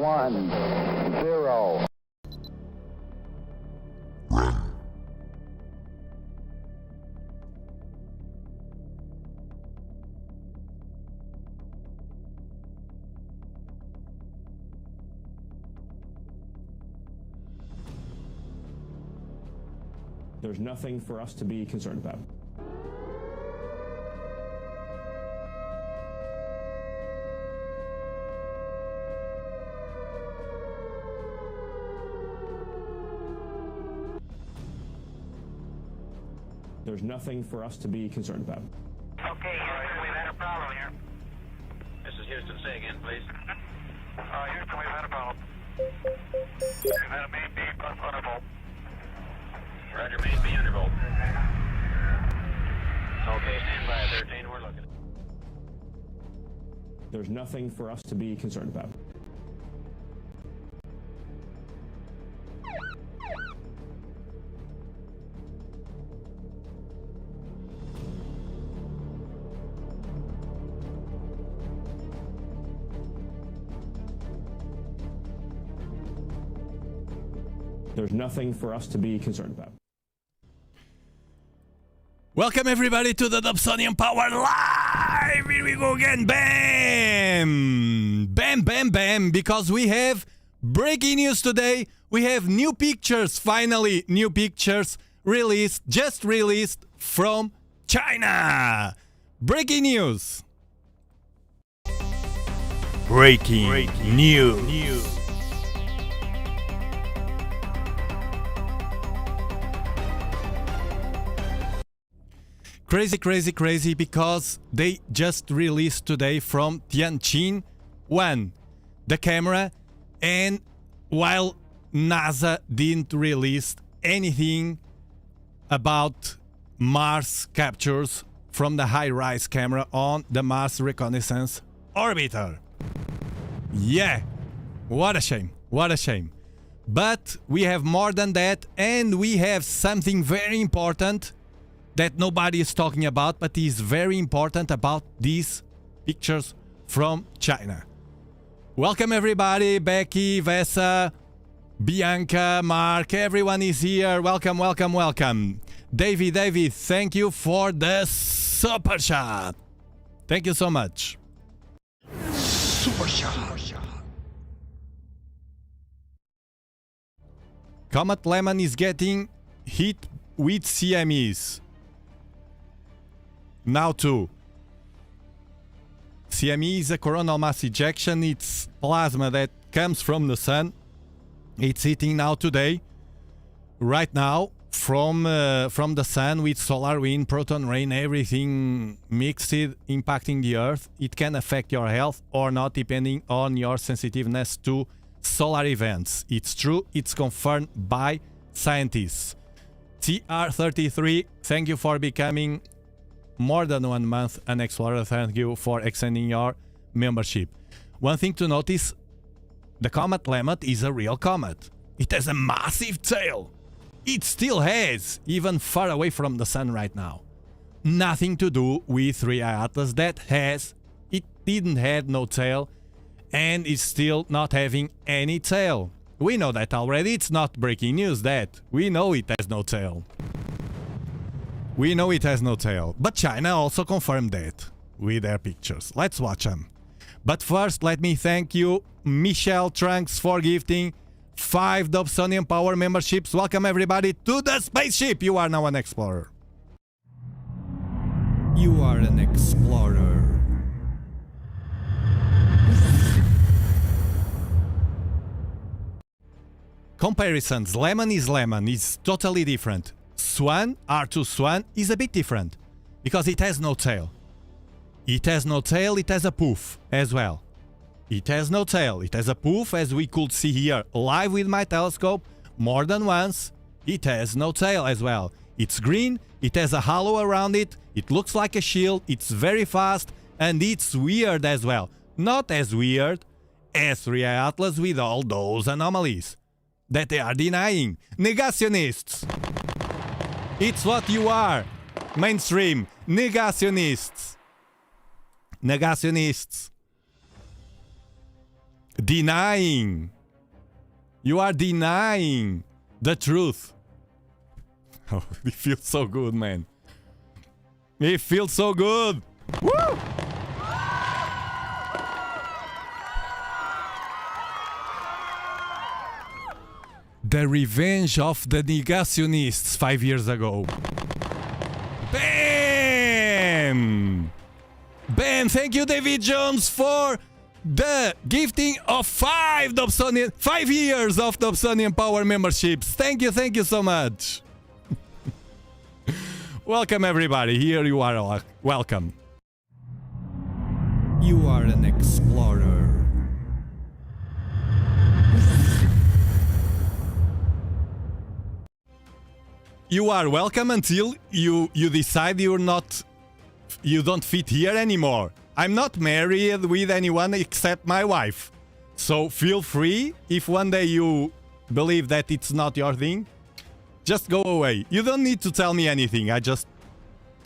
1, 0. There's nothing for us to be concerned about. There's nothing for us to be concerned about. Okay, Houston, we've had a problem here. This is Houston. Say again, please. Houston, we've had a problem. We've had a main beam plus undervolt. Roger, main B undervolt. Okay, stand by at 13, we're looking. There's nothing for us to be concerned about. There's nothing for us to be concerned about. Welcome everybody to the Dobsonian Power Live! Here we go again! Bam! Bam, bam, bam! Because we have breaking news today. We have new pictures, finally new pictures just released from China. Breaking news. Breaking news. Crazy because they just released today from Tianjin 1 the camera, and while NASA didn't release anything about Mars captures from the high-rise camera on the Mars Reconnaissance Orbiter. Yeah, what a shame. But we have more than that, and we have something very important that nobody is talking about, but is very important about these pictures from China. Welcome everybody, Becky, Vesa, Bianca, Mark, everyone is here. Welcome. Davey, thank you for the super shot. Thank you so much. Super shot. Comet Lemon is getting hit with CMEs. Now too. CME is a coronal mass ejection. It's plasma that comes from the sun. It's hitting now today, right now, from the sun with solar wind, proton rain, everything mixed, impacting the Earth. It can affect your health or not, depending on your sensitiveness to solar events. It's true. It's confirmed by scientists. TR33, thank you for becoming more than 1 month an explorer. Thank you for extending your membership. One thing to notice, the comet Lemon is a real comet. It has a massive tail. It still has, even far away from the sun right now. Nothing to do with Rhea Atlas that didn't have no tail and is still not having any tail. We know that already. It's not breaking news that. We know it has no tail. But China also confirmed that with their pictures. Let's watch them. But first, let me thank you, Michelle Trunks, for gifting 5 Dobsonian Power memberships. Welcome everybody to the spaceship. You are now an explorer. You are an explorer. Comparisons. Lemon is totally different. Swan, R2 Swan, is a bit different because it has no tail. It has a poof as well. It has no tail, it has a poof, as we could see here live with my telescope more than once. It has no tail as well. It's green, it has a halo around it, it looks like a shield, it's very fast, and it's weird as well. Not as weird as Rhea Atlas with all those anomalies that they are denying. Negationists! It's what you are. Mainstream. Negationists. denying. You are denying the truth. Oh, it feels so good, man. It feels so good. Woo! The revenge of the negationists 5 years ago. Bam! Bam! Thank you, David Jones, for the gifting of 5 years of Dobsonian Power memberships. Thank you so much. Welcome, everybody. Here you are. Welcome. You are an explorer. You are welcome until you decide you don't fit here anymore. I'm not married with anyone except my wife. So feel free, if one day you believe that it's not your thing, just go away. You don't need to tell me anything. I just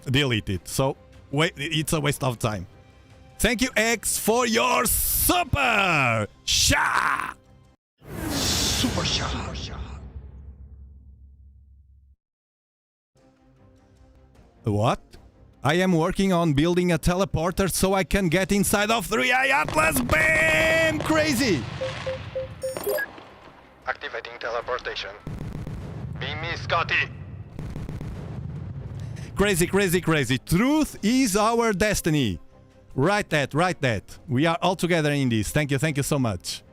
delete it. So wait, it's a waste of time. Thank you, X, for your super shot. Super shot. What? I am working on building a teleporter so I can get inside of 3i Atlas. Bam! Crazy! Activating teleportation. Be me, Scotty. Crazy, crazy, crazy. Truth is our destiny. Write that, write that. We are all together in this. Thank you so much.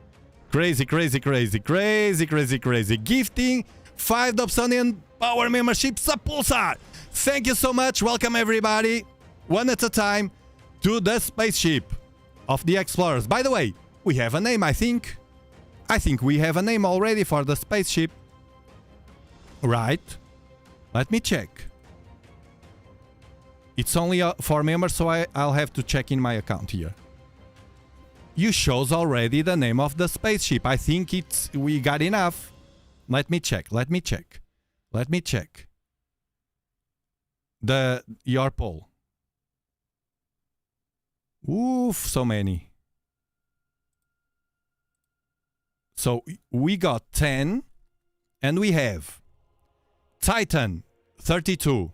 Crazy, crazy, crazy, crazy, crazy, crazy. Gifting 5 Dobsonian Power memberships a Pulsar. Thank you so much. Welcome, everybody, one at a time, to the spaceship of the Explorers. By the way, we have a name, I think. I think we have a name already for the spaceship. Right? Let me check. It's only for members, so I'll have to check in my account here. You shows already the name of the spaceship. I think we got enough. Let me check. Let me check. Let me check. Your poll. Oof, so many. So we got 10, and we have Titan 32,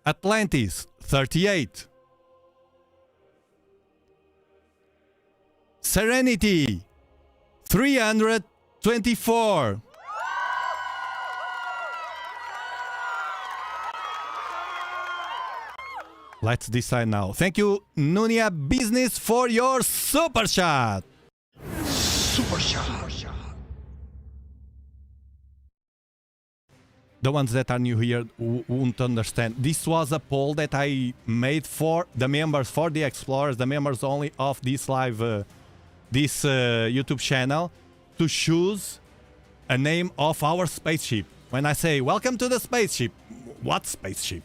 Atlantis 38, Serenity 324. Let's decide now. Thank you, Nunia Business, for your super shot. Super shot. The ones that are new here won't understand. This was a poll that I made for the members, for the Explorers, the members only of this live, YouTube channel, to choose a name of our spaceship. When I say, welcome to the spaceship, what spaceship?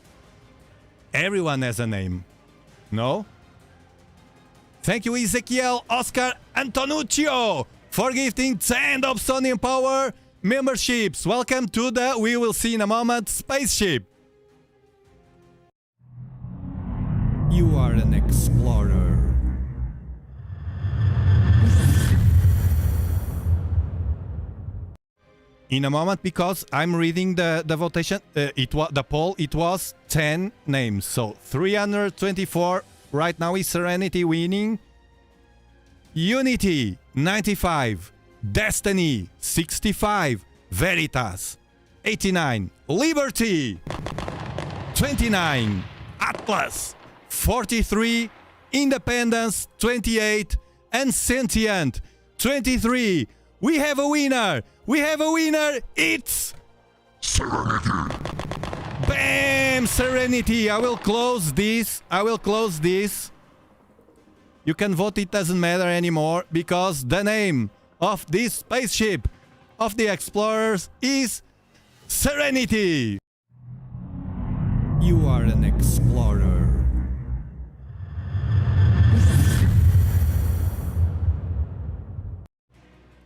Everyone has a name. No? Thank you, Ezekiel Oscar Antonuccio, for gifting 10 Dobsonian Power memberships. Welcome to the, we will see in a moment, spaceship. You are an explorer. In a moment, because I'm reading the votation, the poll, it was 10 names. So 324 right now is Serenity winning. Unity 95, Destiny 65, Veritas 89, Liberty 29, Atlas 43, Independence 28, and Sentient 23. We have a winner! We have a winner! It's Serenity! Bam! Serenity! I will close this. You can vote, it doesn't matter anymore, because the name of this spaceship of the Explorers is Serenity! You are an explorer.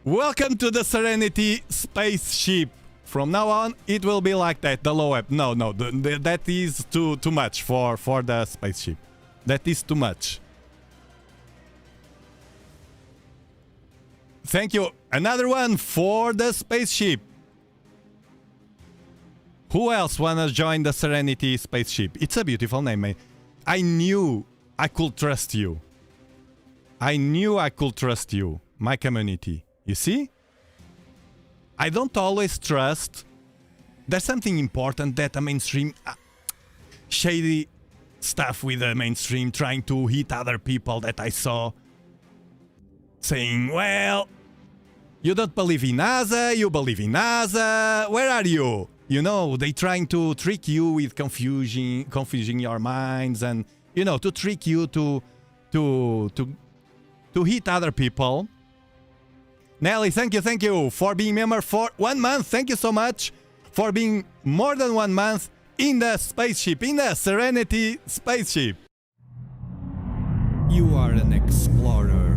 Welcome to the Serenity spaceship. From now on, it will be like that. The low app. No, that is too much for the spaceship. That is too much. Thank you. Another one for the spaceship. Who else wanna join the Serenity spaceship? It's a beautiful name, man. I knew I could trust you. I knew I could trust you, my community. You see? I don't always trust. There's something important that the mainstream... shady stuff with the mainstream trying to hit other people that I saw. Saying, well, you don't believe in NASA, you believe in NASA. Where are you? You know, they trying to trick you with confusing your minds and, you know, to trick you to hit other people. Nelly, thank you for being member for 1 month. Thank you so much for being more than 1 month in the spaceship, in the Serenity spaceship. You are an explorer.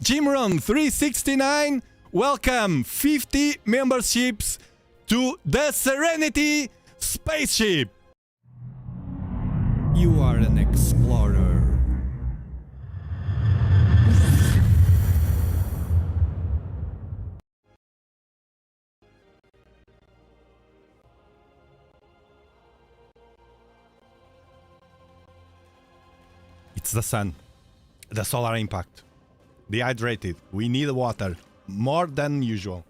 Jimron 369, welcome 50 memberships to the Serenity spaceship. You are an explorer. It's the sun, the solar impact. Dehydrated. We need water more than usual.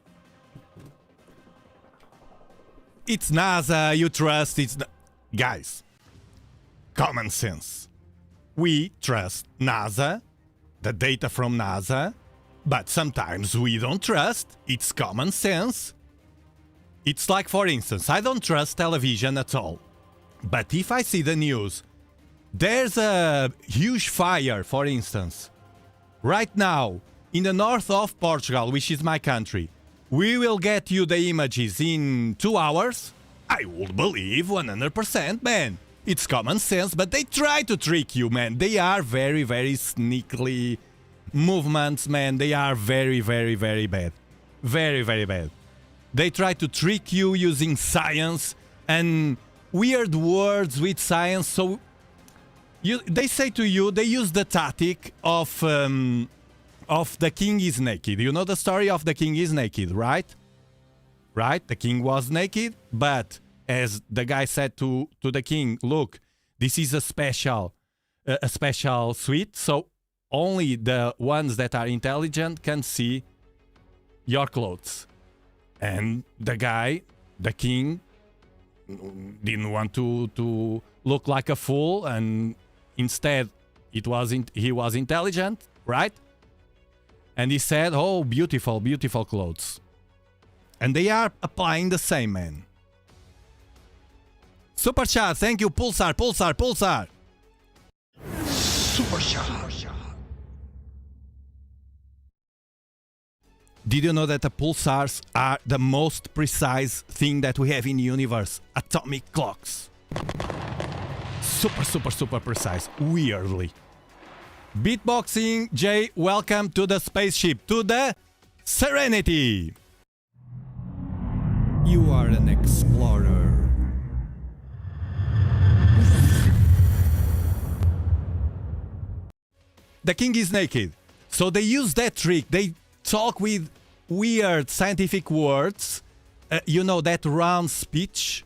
It's NASA, you trust, guys, common sense. We trust NASA, the data from NASA, but sometimes we don't trust. It's common sense. It's like, for instance, I don't trust television at all. But if I see the news, there's a huge fire, for instance. Right now, in the north of Portugal, which is my country, we will get you the images in 2 hours. I would believe 100%, man. It's common sense, but they try to trick you, man. They are very, very sneakily movements, man. They are very, very, very bad. Very, very bad. They try to trick you using science and weird words with science, so... they say to you, they use the tactic of the king is naked. You know the story of the king is naked, right? Right? The king was naked, but as the guy said to the king, look, this is a special suite, so only the ones that are intelligent can see your clothes. And the guy, the king, didn't want to look like a fool, and instead, he was intelligent, right? And he said, oh, beautiful, beautiful clothes. And they are applying the same, man. Super chat, thank you, Pulsar. Super chat. Did you know that the pulsars are the most precise thing that we have in the universe? Atomic clocks. Super precise. Weirdly. Beatboxing, Jay, welcome to the spaceship, to the Serenity. You are an explorer. The king is naked. So they use that trick. They talk with weird scientific words, you know, that round speech,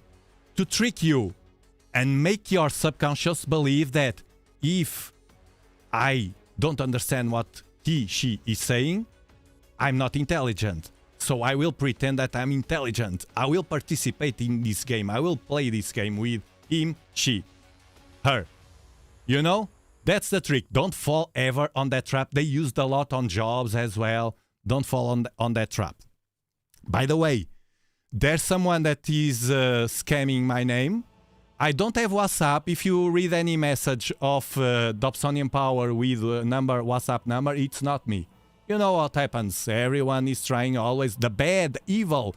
to trick you and make your subconscious believe that if I don't understand what she is saying, I'm not intelligent. So I will pretend that I'm intelligent. I will participate in this game. I will play this game with him, she, her. You know? That's the trick. Don't fall ever on that trap. They used a lot on jobs as well. Don't fall on that trap. By the way, there's someone that is scamming my name. I don't have WhatsApp. If you read any message of Dobsonian Power with WhatsApp number, it's not me. You know what happens. Everyone is trying always, the bad, evil,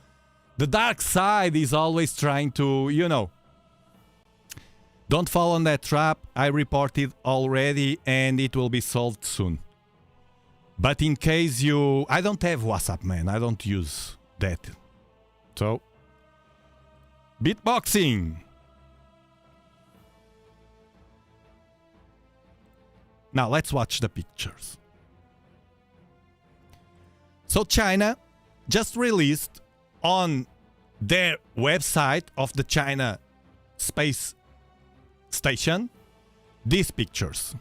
the dark side is always trying to, you know. Don't fall on that trap. I reported already and it will be solved soon. But in case you... I don't have WhatsApp, man. I don't use that. So... Beatboxing. Now let's watch the pictures. So China just released on their website of the China Space Station these pictures.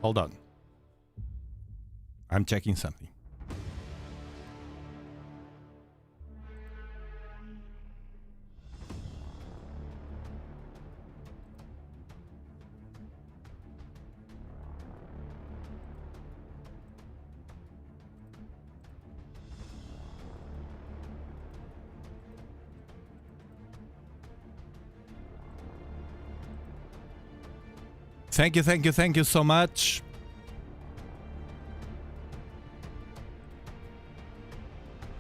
Hold on. I'm checking something. Thank you so much.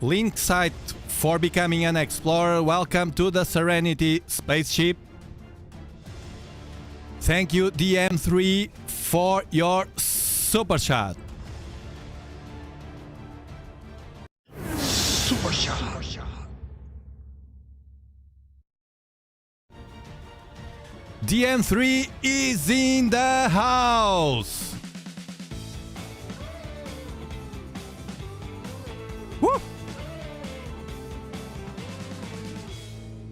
Link site for becoming an explorer. Welcome to the Serenity spaceship. Thank you, DM3, for your super shot. Super shot. DM3 is in the house. Woo!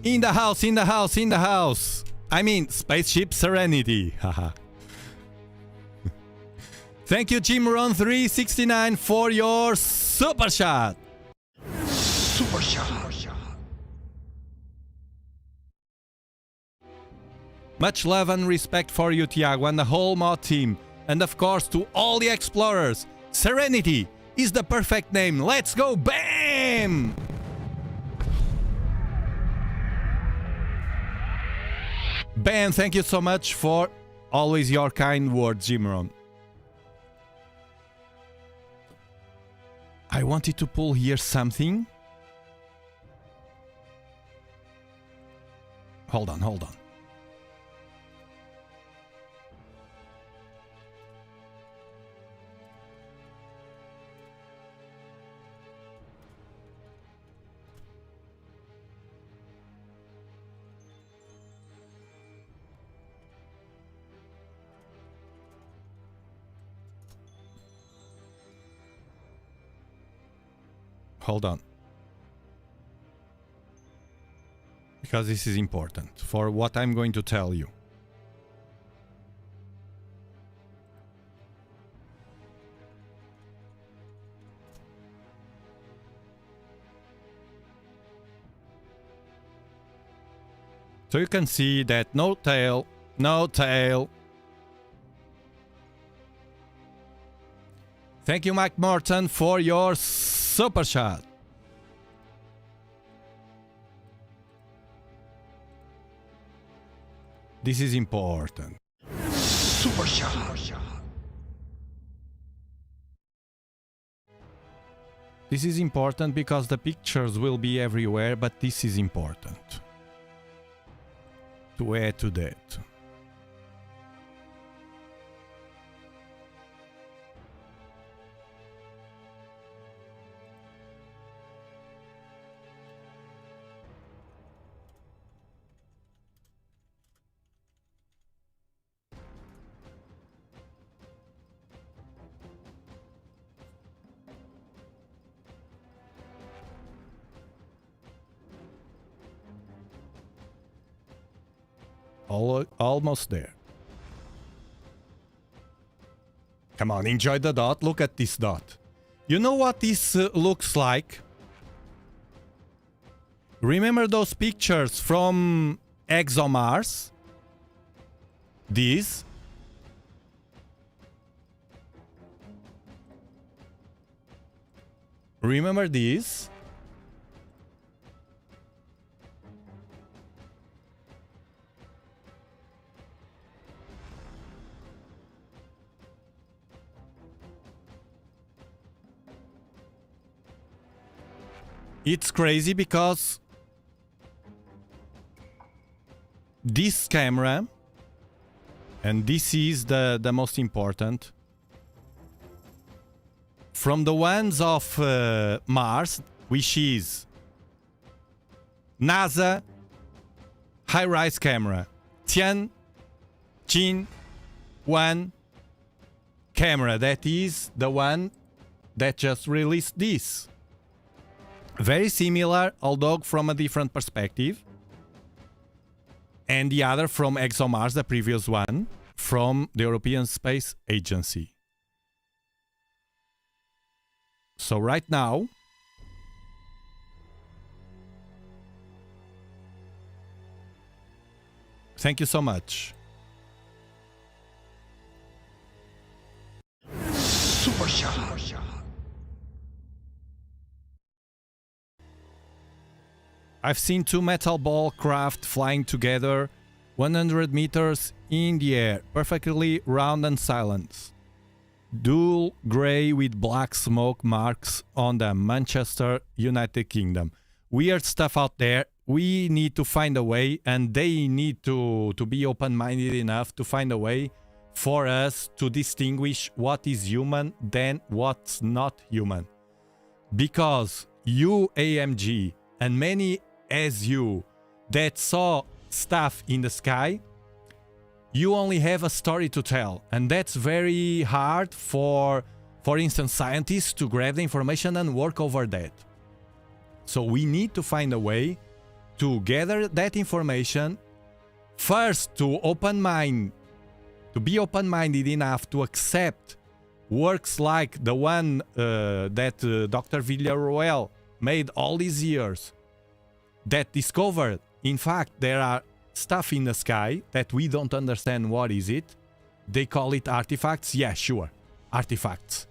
In the house, in the house, in the house. I mean, Spaceship Serenity. Haha. Thank you, Jimron369, for your super shot. Super shot. Much love and respect for you, Tiago, and the whole mod team. And of course, to all the explorers. Serenity is the perfect name. Let's go, BAM! BAM, thank you so much for always your kind words, Jimron. I wanted to pull here something. Hold on, hold on. Hold on. Because this is important for what I'm going to tell you. So you can see that no tail, no tail. Thank you, Mike Morton, for your super shot. This is important. Super shot. This is important because the pictures will be everywhere, but this is important. To add to that. Almost there. Come on, enjoy the dot. Look at this dot. You know what this looks like? Remember those pictures from ExoMars? These? Remember these? It's crazy because this camera, and this is the most important, from the ones of Mars, which is NASA high-rise camera, Tianjin 1 camera, that is the one that just released this. Very similar, although from a different perspective. And the other from ExoMars, the previous one, from the European Space Agency. So right now, thank you so much. Super shot. I've seen two metal ball craft flying together 100 meters in the air, perfectly round and silent. Dual grey with black smoke marks on them, Manchester, United Kingdom. Weird stuff out there. We need to find a way, and they need to be open-minded enough to find a way for us to distinguish what is human than what's not human. Because you, AMG, and many as you that saw stuff in the sky, you only have a story to tell, and that's very hard for instance, scientists to grab the information and work over that. So we need to find a way to gather that information, first to be open-minded enough to accept works like the one that Dr. Villarroel made all these years, that discovered, in fact, there are stuff in the sky that we don't understand what is it. They call it artifacts. Yeah, sure, artifacts.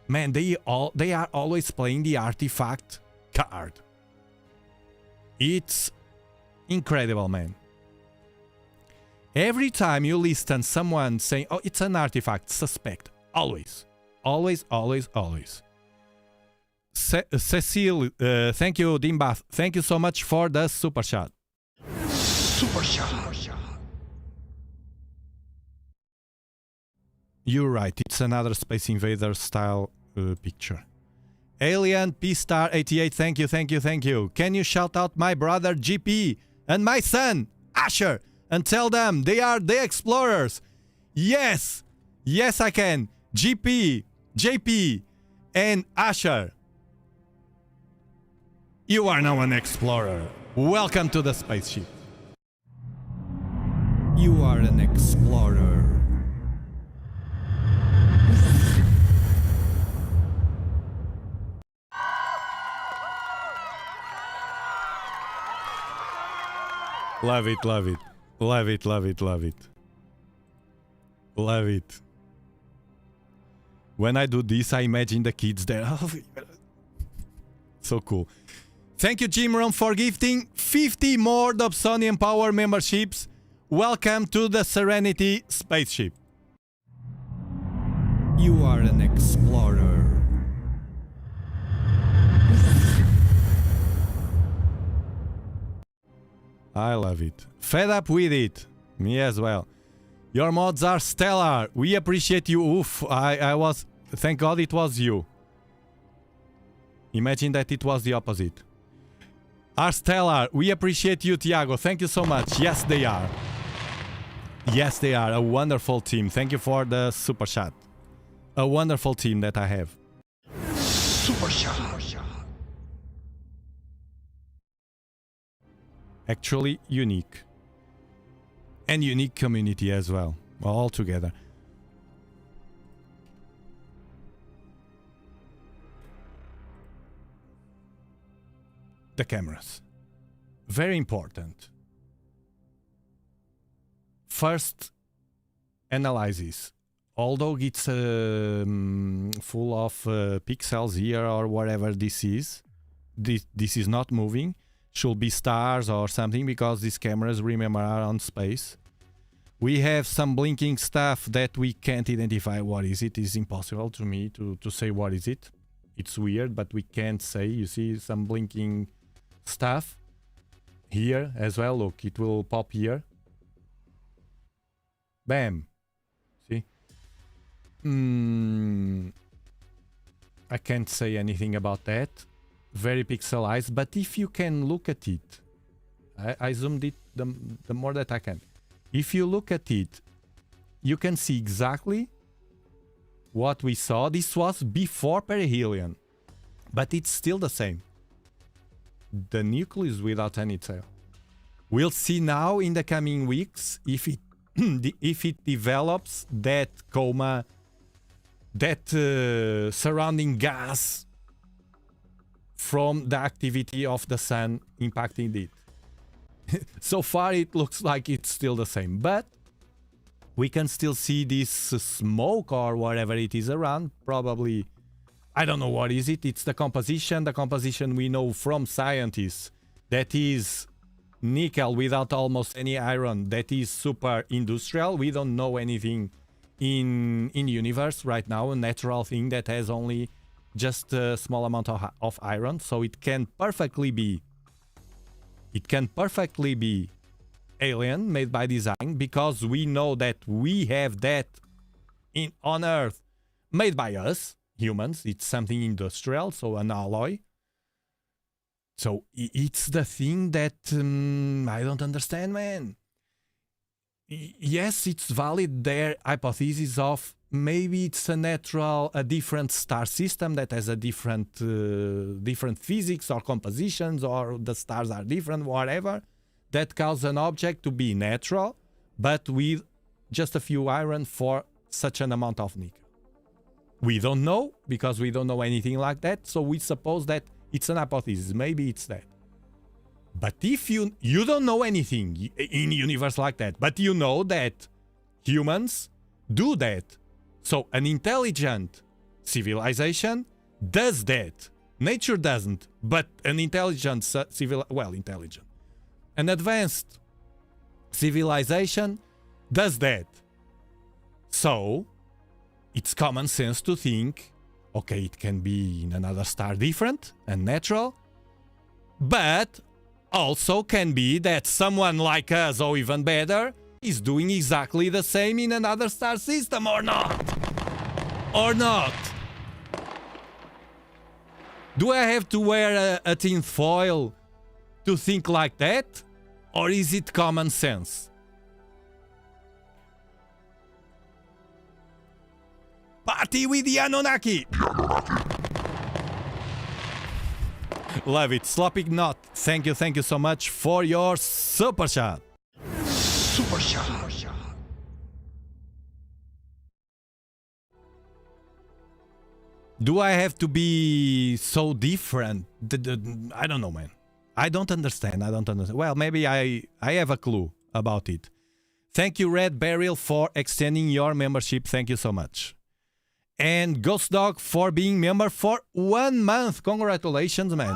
Man, they are always playing the artifact card. It's incredible, man. Every time you listen someone saying, oh, it's an artifact, suspect. Always, always, always, always. Cecile, thank you, Dimbath. Thank you so much for the super chat. Super shot. You're right, it's another Space Invaders style picture. Alien P-Star 88, thank you, thank you, thank you. Can you shout out my brother GP and my son Asher and tell them they are the explorers? Yes, yes I can. GP, JP, and Asher. You are now an explorer. Welcome to the spaceship. You are an explorer. Love it, love it. Love it, love it, love it. Love it. When I do this, I imagine the kids there. So cool. Thank you, Jimron, for gifting 50 more Dobsonian Power memberships. Welcome to the Serenity spaceship. You are an explorer. I love it. Fed up with it. Me as well. Your mods are stellar. We appreciate you. Oof, I was... Thank God it was you. Imagine that it was the opposite. Are stellar. We appreciate you, Tiago. Thank you so much. Yes, they are. Yes, they are. A wonderful team. Thank you for the super chat. A wonderful team that I have. Super shot. Actually unique. And unique community as well. All together. The cameras. very important. First, analysis. Although it's full of pixels here or whatever this is not moving. Should be stars or something, because these cameras, remember, are on space. We have some blinking stuff that we can't identify what is it. It's impossible to me to say what is it. It's weird, but we can't say. You see some blinking stuff here as well. Look, it will pop here. Bam. See? I can't say anything about that. Very pixelized, but if you can look at it, I zoomed it the more that I can. If you look at it, you can see exactly what we saw. This was before perihelion, but it's still the same. The nucleus without any tail. We'll see now in the coming weeks if it if it develops that coma, that surrounding gas from the activity of the sun impacting it. So far it looks like it's still the same, but we can still see this smoke or whatever it is around. Probably, I don't know what is it. It's the composition. The composition we know from scientists, that is nickel without almost any iron. That is super industrial. We don't know anything in universe right now, a natural thing that has only just a small amount of iron. So it can perfectly be alien, made by design, because we know that we have that on Earth made by us humans. It's something industrial, so an alloy. So it's the thing that I don't understand, man. Yes, it's valid, their hypothesis of maybe it's a different star system that has a different physics or compositions, or the stars are different, whatever, that cause an object to be natural, but with just a few iron for such an amount of nickel. We don't know, because we don't know anything like that, so we suppose that it's an hypothesis. Maybe it's that. But if you don't know anything in universe like that, but you know that humans do that. So an intelligent civilization does that. Nature doesn't, but an intelligent an advanced civilization does that. So it's common sense to think, okay, it can be in another star different and natural, but also can be that someone like us, or even better, is doing exactly the same in another star system, or not? Or not? Do I have to wear a tin foil to think like that? Or is it common sense? Party with the Anunnaki! Love it. Sloppy Knot, thank you so much for your super chat. Super shot. Do I have to be so different? I don't know, man. I don't understand. Well, maybe I have a clue about it. Thank you, Red Beryl, for extending your membership. Thank you so much. And Ghost Dog for being member for 1 month. Congratulations, man.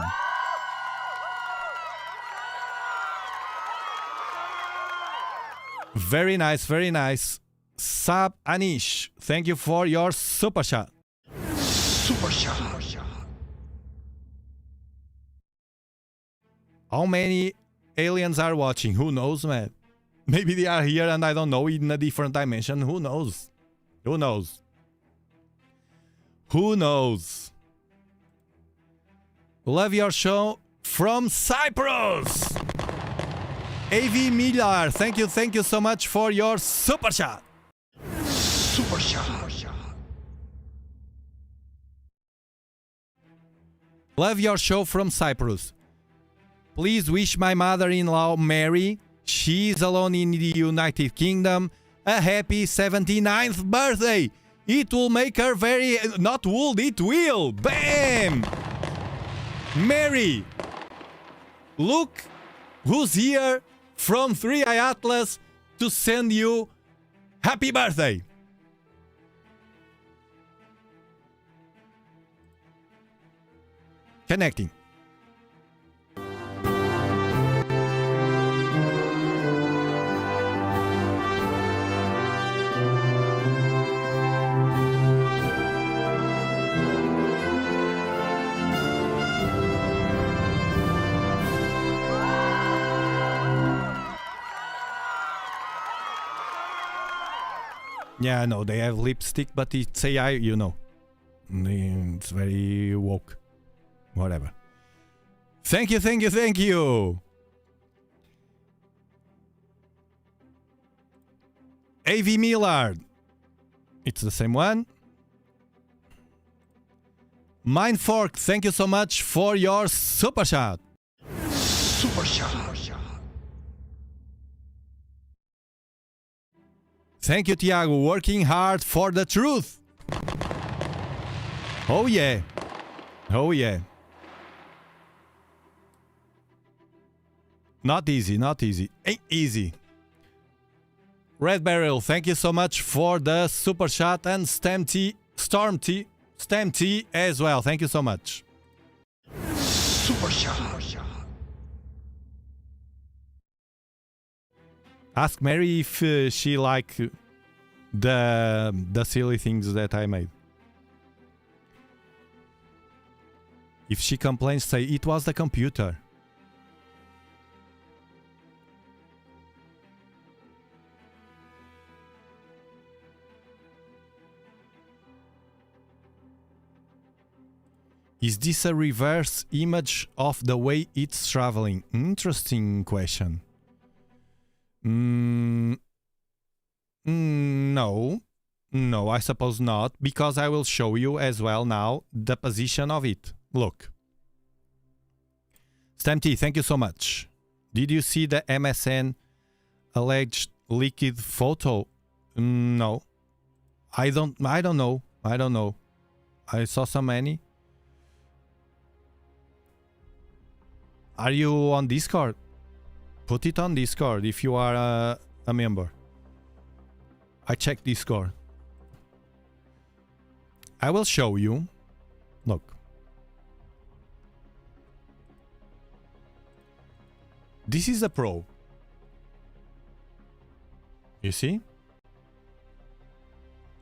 Very nice, very nice. Sab Anish, thank you for your super chat. Super shot. How many aliens are watching? Who knows, man? Maybe they are here and I don't know, in a different dimension. Who knows? Who knows? Who knows? Love your show from Cyprus. AV Millar, thank you so much for your super chat. Super shot. Love your show from Cyprus. Please wish my mother-in-law Mary, she's alone in the United Kingdom, a happy 79th birthday. It will make her very... Not would, it will. Bam! Mary, look who's here from 3i Atlas to send you happy birthday. Connecting. Yeah, no, they have lipstick, but it's AI, you know. It's very woke. Whatever. Thank you, thank you, thank you. AV Millard. It's the same one. Mindfork, thank you so much for your super chat. Super shot. Thank you, Tiago. Working hard for the truth. Oh, yeah. Oh, yeah. Not easy, not easy. Ain't easy. Red Barrel, thank you so much for the super chat, and Stem T as well. Thank you so much. Super shot. Ask Mary if she like the silly things that I made. If she complains, say it was the computer. Is this a reverse image of the way it's traveling? Interesting question. No. No, I suppose not, because I will show you as well now the position of it. Look. Stemty, thank you so much. Did you see the MSN alleged leaked photo? No. I don't know. I saw so many. Are you on Discord? Put it on Discord if you are a member. I checked Discord. I will show you. Look. This is a probe. You see?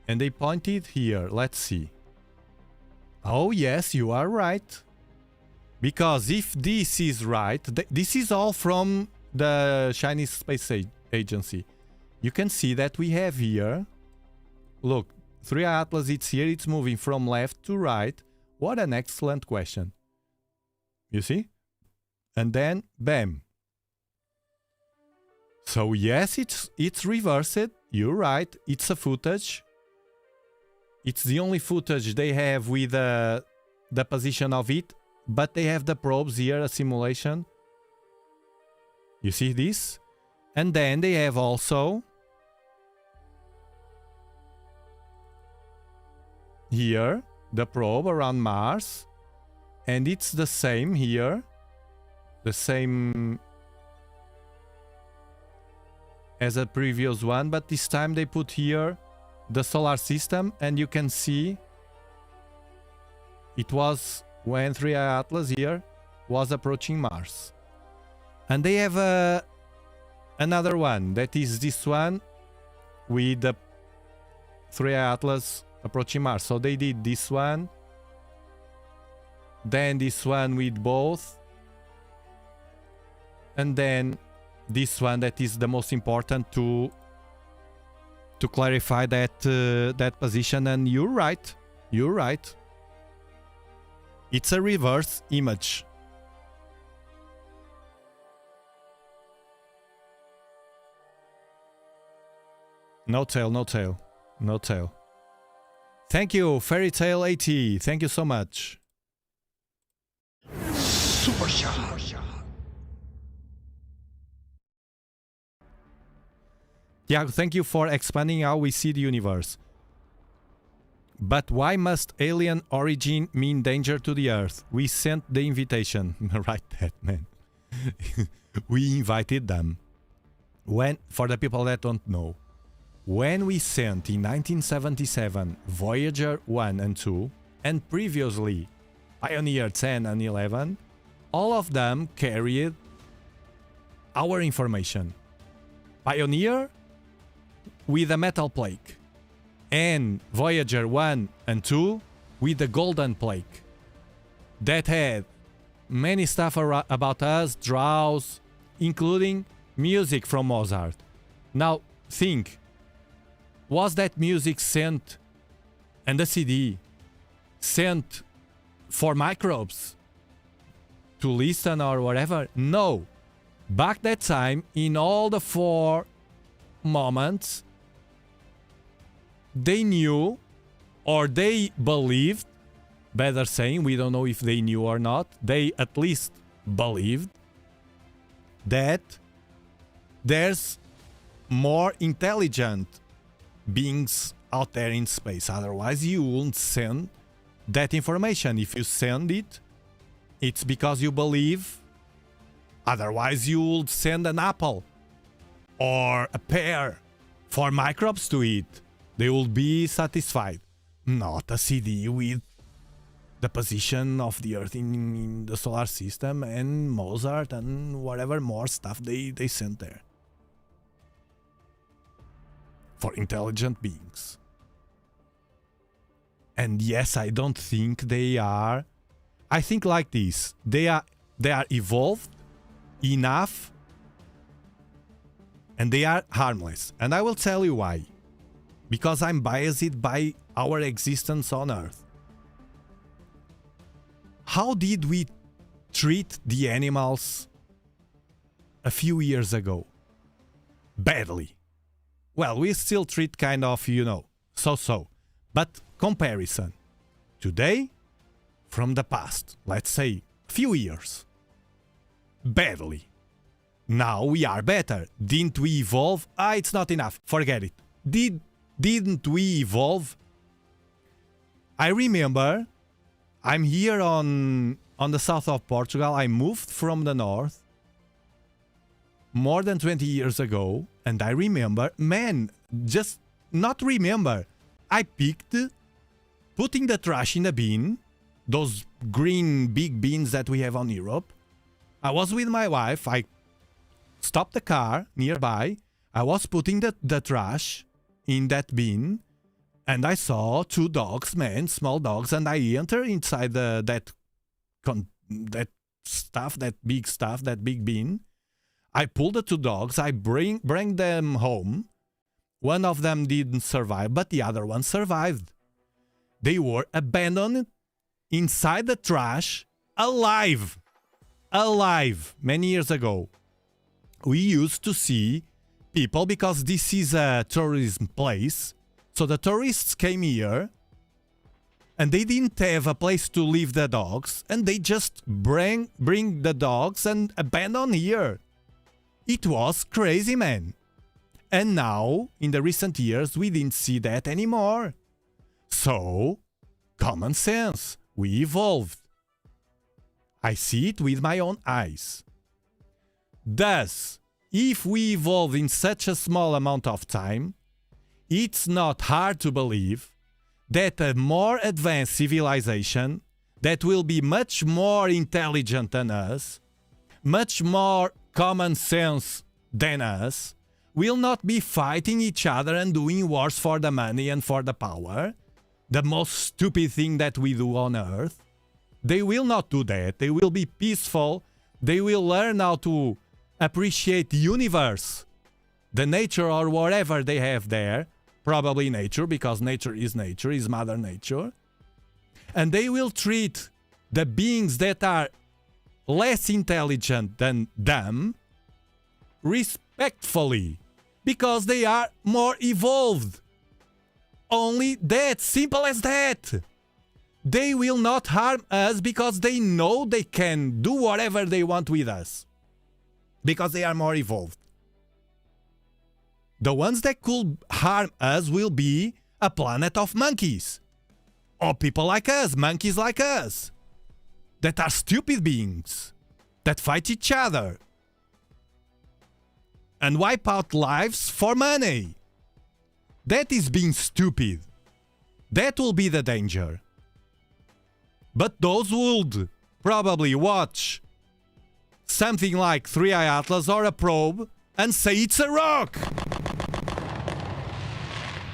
And they pointed here. Let's see. Oh yes, you are right. Because if this is right, this is all from the Chinese Space Agency. You can see that we have here, look, 3i Atlas, it's here, it's moving from left to right. What an excellent question. You see? And then, bam. So yes, it's reversed. You're right. It's a footage. It's the only footage they have with the position of it. But they have the probes here, a simulation. You see this? And then they have also here the probe around Mars. And it's the same here. The same as a previous one. But this time they put here the solar system. And you can see it was when 3i Atlas here was approaching Mars. And they have another one, that is this one with the 3i Atlas approaching Mars. So they did this one, then this one with both, and then this one that is the most important to clarify that position. And you're right, you're right. It's a reverse image. No tail, no tail, no tail. Thank you, Fairy Tale AT. Thank you so much. Super shot. Tiago, thank you for expanding how we see the universe. But why must alien origin mean danger to the Earth? We sent the invitation. Right, that man. we invited them. When, for the people that don't know, when we sent in 1977 Voyager 1 and 2, and previously Pioneer 10 and 11, all of them carried our information. Pioneer with a metal plaque, and Voyager 1 and 2 with the golden plaque that had many stuff about us, draws, including music from Mozart. Now think, was that music sent, and the CD sent for microbes to listen or whatever? No. Back that time, in all the 4 moments, they knew, or they believed, better saying, we don't know if they knew or not, they at least believed that there's more intelligent beings out there in space. Otherwise, you won't send that information. If you send it, it's because you believe. Otherwise, you would send an apple or a pear for microbes to eat. They will be satisfied. Not a CD with the position of the Earth in the solar system and Mozart and whatever more stuff they sent there. For intelligent beings. And yes, I don't think they are. I think like this. They are evolved enough and they are harmless. And I will tell you why. Because I'm biased by our existence on Earth. How did we treat the animals a few years ago? Badly. Well, we still treat kind of, so-so. But comparison. Today, from the past, let's say, few years. Badly. Now we are better. Didn't we evolve? It's not enough. Forget it. Didn't we evolve? I remember, I'm here on the south of Portugal. I moved from the north more than 20 years ago. And I remember, just not remember. I picked putting the trash in a bin, those green big bins that we have on Europe. I was with my wife. I stopped the car nearby. I was putting the trash in that bin. And I saw 2 dogs, small dogs, and I entered inside that big bin. I pulled the 2 dogs, I bring them home. One of them didn't survive, but the other one survived. They were abandoned inside the trash, alive. Many years ago. We used to see people, because this is a tourism place. So the tourists came here and they didn't have a place to leave the dogs, and they just bring the dogs and abandon here. It was crazy, man. And now, in the recent years, we didn't see that anymore. So, common sense. We evolved. I see it with my own eyes. Thus, if we evolve in such a small amount of time, it's not hard to believe that a more advanced civilization that will be much more intelligent than us, much more common sense than us, will not be fighting each other and doing wars for the money and for the power, the most stupid thing that we do on Earth. They will not do that. They will be peaceful. They will learn how to appreciate the universe, the nature or whatever they have there. Probably nature, because nature, is Mother Nature. And they will treat the beings that are less intelligent than them respectfully, because they are more evolved. Only that, simple as that. They will not harm us because they know they can do whatever they want with us, because they are more evolved. The ones that could harm us will be a planet of monkeys. Or people like us, monkeys like us, that are stupid beings. that fight each other and wipe out lives for money. That is being stupid. That will be the danger. But those would probably watch something like 3i Atlas or a probe and say it's a rock.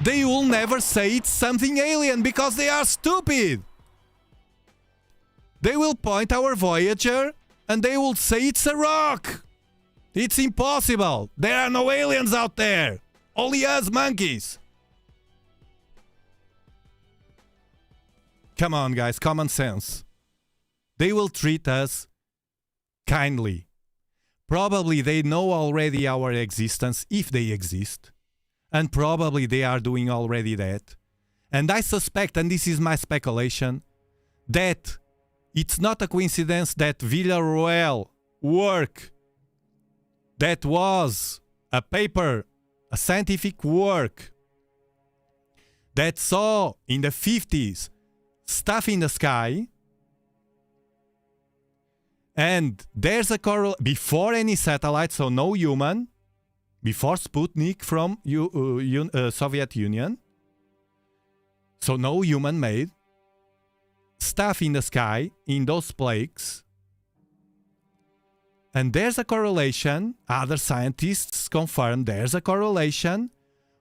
They will never say it's something alien because they are stupid. They will point our Voyager and they will say it's a rock. It's impossible. There are no aliens out there. Only us monkeys. Come on, guys, common sense. They will treat us kindly. Probably they know already our existence, if they exist. And probably they are doing already that. And I suspect, and this is my speculation, that it's not a coincidence that Villarroel work that was a paper, a scientific work that saw in the 50s stuff in the sky, and there's a before any satellite, so no human, before Sputnik from Soviet Union, so no human made stuff in the sky in those plagues. And there's a correlation, other scientists confirm there's a correlation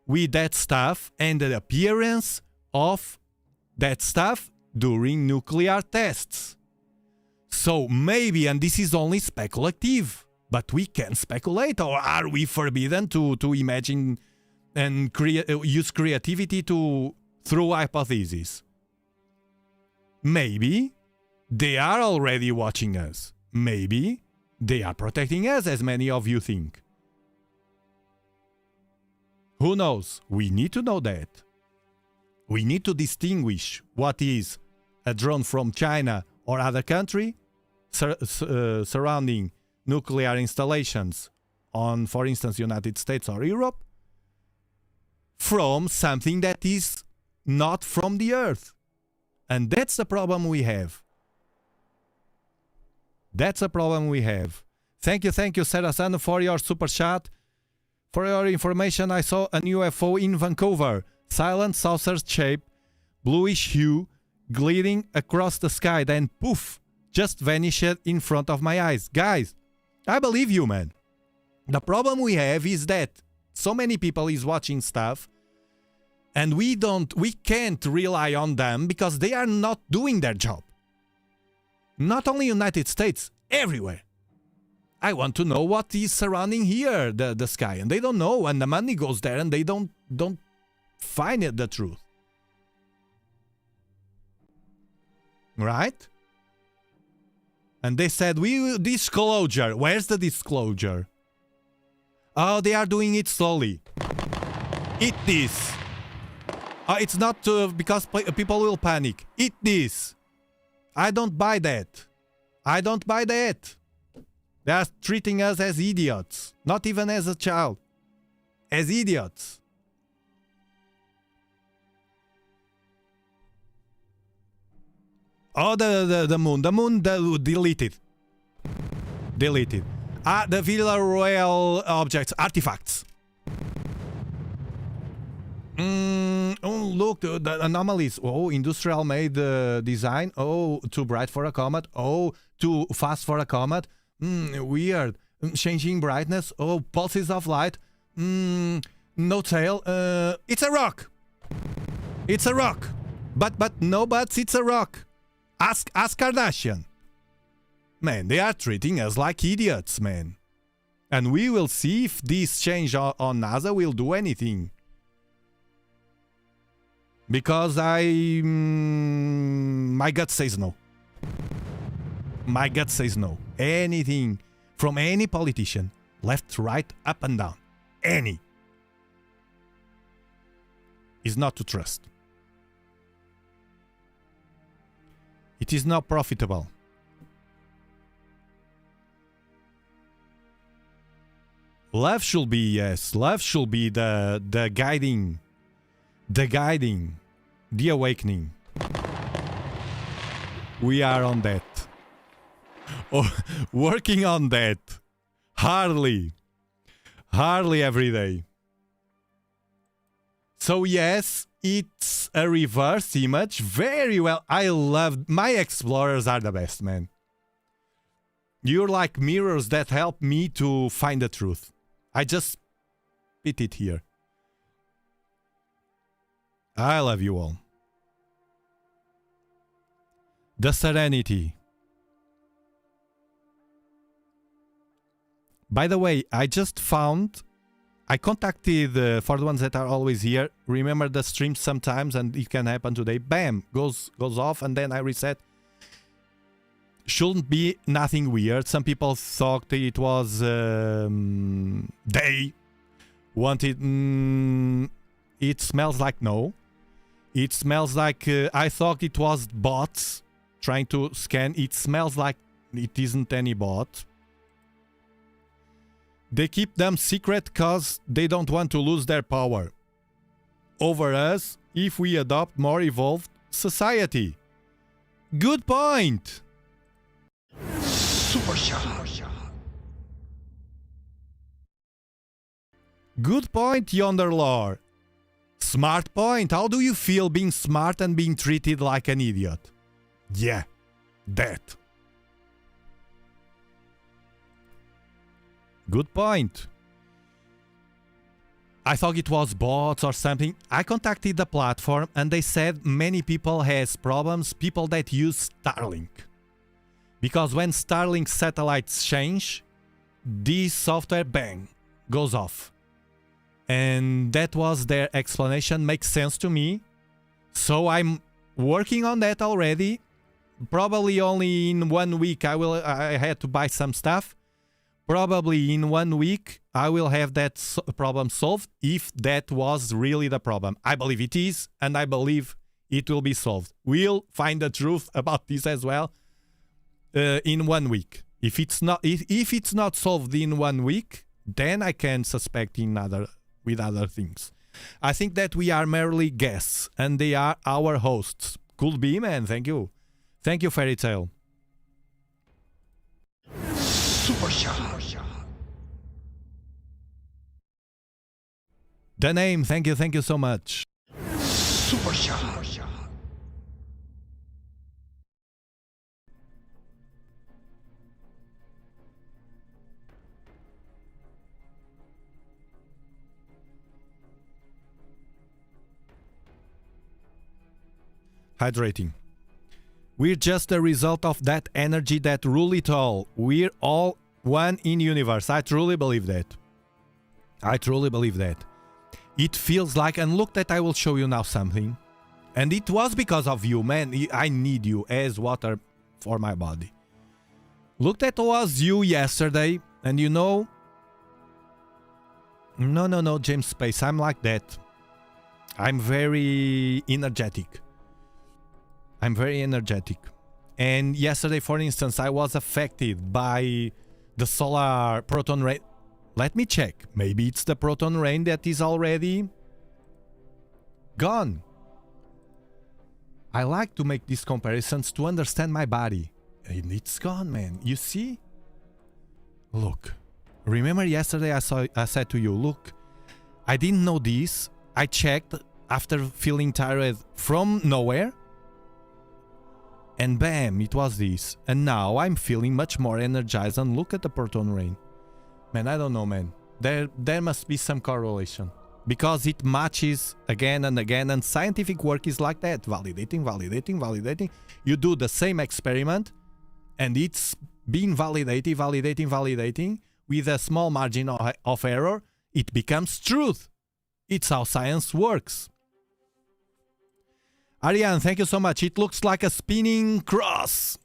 with that stuff and the appearance of that stuff during nuclear tests. So maybe, and this is only speculative, but we can speculate, or are we forbidden to imagine and use creativity through hypotheses? Maybe they are already watching us. Maybe they are protecting us, as many of you think. Who knows? We need to know that. We need to distinguish what is a drone from China or other country surrounding nuclear installations on, for instance, United States or Europe, from something that is not from the Earth. And that's the problem we have. That's a problem we have. Thank you, Sarasano, for your super chat. For your information, I saw an UFO in Vancouver. Silent saucer shape, bluish hue, gliding across the sky, then poof, just vanished in front of my eyes. Guys, I believe you, man. The problem we have is that so many people is watching stuff, and we can't rely on them because they are not doing their job. Not only United States, everywhere. I want to know what is surrounding here, the sky, and they don't know, and the money goes there, and they don't find it the truth. Right? And they said, disclosure. Where's the disclosure? Oh, they are doing it slowly. Eat this. It's not because people will panic. Eat this. I don't buy that. I don't buy that. They are treating us as idiots. Not even as a child. As idiots. Oh, the moon. The moon deleted. Deleted. The Villarroel objects. Artifacts. Oh, look, the anomalies. Oh, industrial made design. Oh, too bright for a comet. Oh, too fast for a comet. Weird. Changing brightness. Oh, pulses of light. No tail. It's a rock. It's a rock. But no buts. It's a rock. Ask Kardashian. Man, they are treating us like idiots, man. And we will see if this change on NASA will do anything. Because my gut says no. My gut says no. Anything from any politician, left, right, up and down, any, is not to trust. It is not profitable. Love should be, yes, love should be the guiding, the awakening. We are on that. Oh, working on that. Hardly every day. So yes, it's a reverse image. Very well. I love my explorers are the best, man. You're like mirrors that help me to find the truth. I just put it here. I love you all. The Serenity. By the way, I just found, I contacted, for the ones that are always here, remember the stream sometimes, and it can happen today, bam, goes off, and then I reset. Shouldn't be nothing weird. Some people thought it was, they wanted, it smells like no. It smells like, I thought it was bots trying to scan. It smells like it isn't any bot. They keep them secret because they don't want to lose their power over us if we adopt more evolved society. Good point! Super shot. Good point, Yonder Lore. Smart point. How do you feel being smart and being treated like an idiot? Yeah, that. Good point. I thought it was bots or something. I contacted the platform and they said many people has problems, people that use Starlink. Because when Starlink satellites change, this software, bang, goes off. And that was their explanation. Makes sense to me. So I'm working on that already. Probably only in 1 week I had to buy some stuff. Probably in 1 week I will have that problem solved, if that was really the problem. I believe it is, and I believe it will be solved. We'll find the truth about this as well in 1 week. If it's not solved in 1 week, then I can suspect with other things. I think that we are merely guests and they are our hosts. Could be, man. Thank you. Thank you, Fairy Tale. Super shot. The name, thank you so much. Super shot. Hydrating. We're just a result of that energy that rule it all. We're all one in universe. I truly believe that. I truly believe that. It feels like, and look that I will show you now something. And it was because of you, man. I need you as water for my body. Look, that was you yesterday. And you know... No, James Space. I'm like that. I'm very energetic. I'm very energetic. And yesterday, for instance, I was affected by the solar proton rain. Let me check. Maybe it's the proton rain that is already gone. I like to make these comparisons to understand my body. And it's gone, man. You see? Look. Remember yesterday I said to you, look, I didn't know this. I checked after feeling tired from nowhere. And bam, it was this. And now I'm feeling much more energized. And look at the proton rain. Man, I don't know, man. There must be some correlation. Because it matches again and again. And scientific work is like that. Validating. You do the same experiment. And it's being validating. With a small margin of error. It becomes truth. It's how science works. Ariane, thank you so much. It looks like a spinning cross.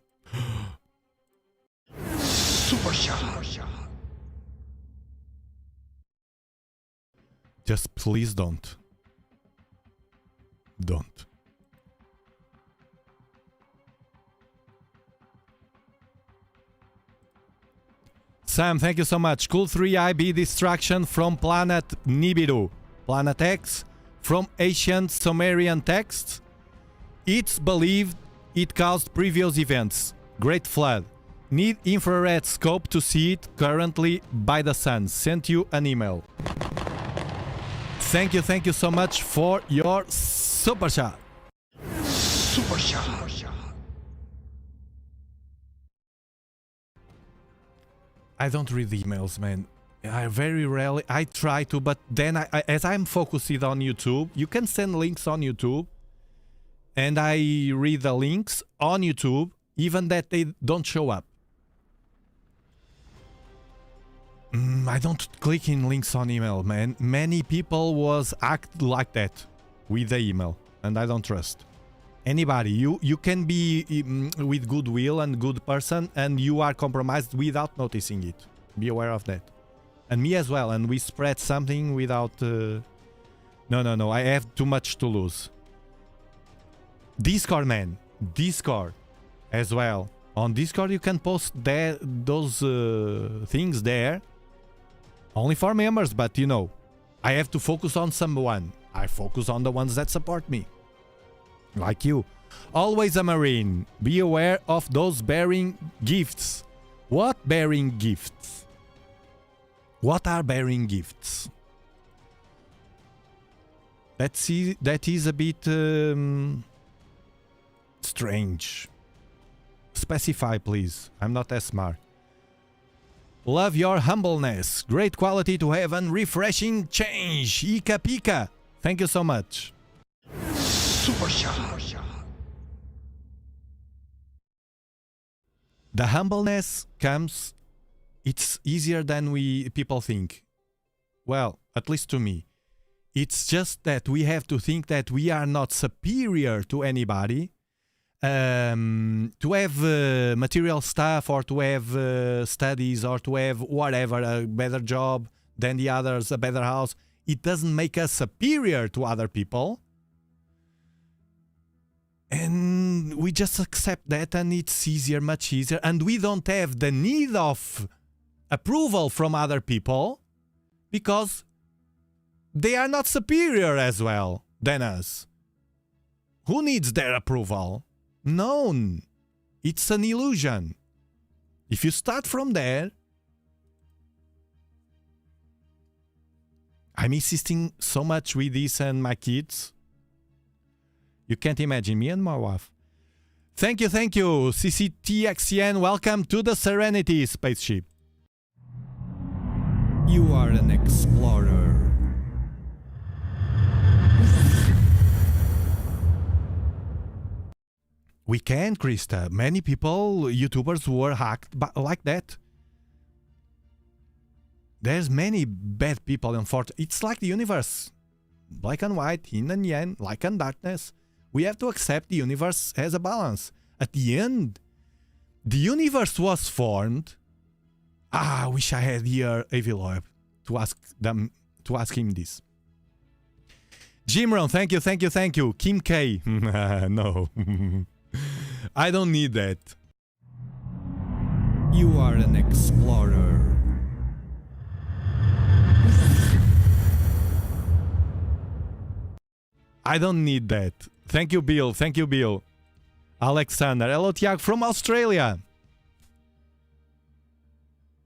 Super shot. Just please don't. Don't. Sam, thank you so much. Cool 3IB distraction from planet Nibiru. Planet X from ancient Sumerian texts. It's believed it caused previous events. Great flood. Need infrared scope to see it currently by the sun. Sent you an email. Thank you so much for your super chat. Super shot. I don't read emails, man. I very rarely, I try to, but then as I'm focused on YouTube, you can send links on YouTube, and I read the links on YouTube, even that they don't show up. I don't click in links on email, man. Many people was act like that with the email, and I don't trust anybody. You can be with goodwill and good person, and you are compromised without noticing it. Be aware of that. And me as well, and we spread something without... No, I have too much to lose. Discord, man. Discord as well. On Discord you can post those things there. Only for members, but you know, I have to focus on someone. I focus on the ones that support me. Like you. Always a Marine. Be aware of those bearing gifts. What bearing gifts? What are bearing gifts? That is a bit strange. Specify, please. I'm not as smart. Love your humbleness. Great quality to have and refreshing change. Ika Pika. Thank you so much. Super shot. The humbleness comes... It's easier than people think. Well, at least to me. It's just that we have to think that we are not superior to anybody. To have material stuff, or to have studies, or to have whatever, a better job than the others, a better house, it doesn't make us superior to other people. And we just accept that, and it's easier, much easier. And we don't have the need of approval from other people because they are not superior as well than us. Who needs their approval? None. It's an illusion. If you start from there, I'm insisting so much with this and my kids. You can't imagine me and my wife. Thank you, CCTXN. Welcome to the Serenity spaceship. You are an explorer. We can, Krista. Many people, YouTubers, were hacked like that. There's many bad people, unfortunately. It's like the universe. Black and white, yin and yang, light and darkness. We have to accept the universe has a balance. At the end, the universe was formed. I wish I had here Aviloeb to ask him this. Jimron, thank you. Kim K. No. I don't need that. You are an explorer. I don't need that. Thank you, Bill. Alexander. Hello, Tiago from Australia.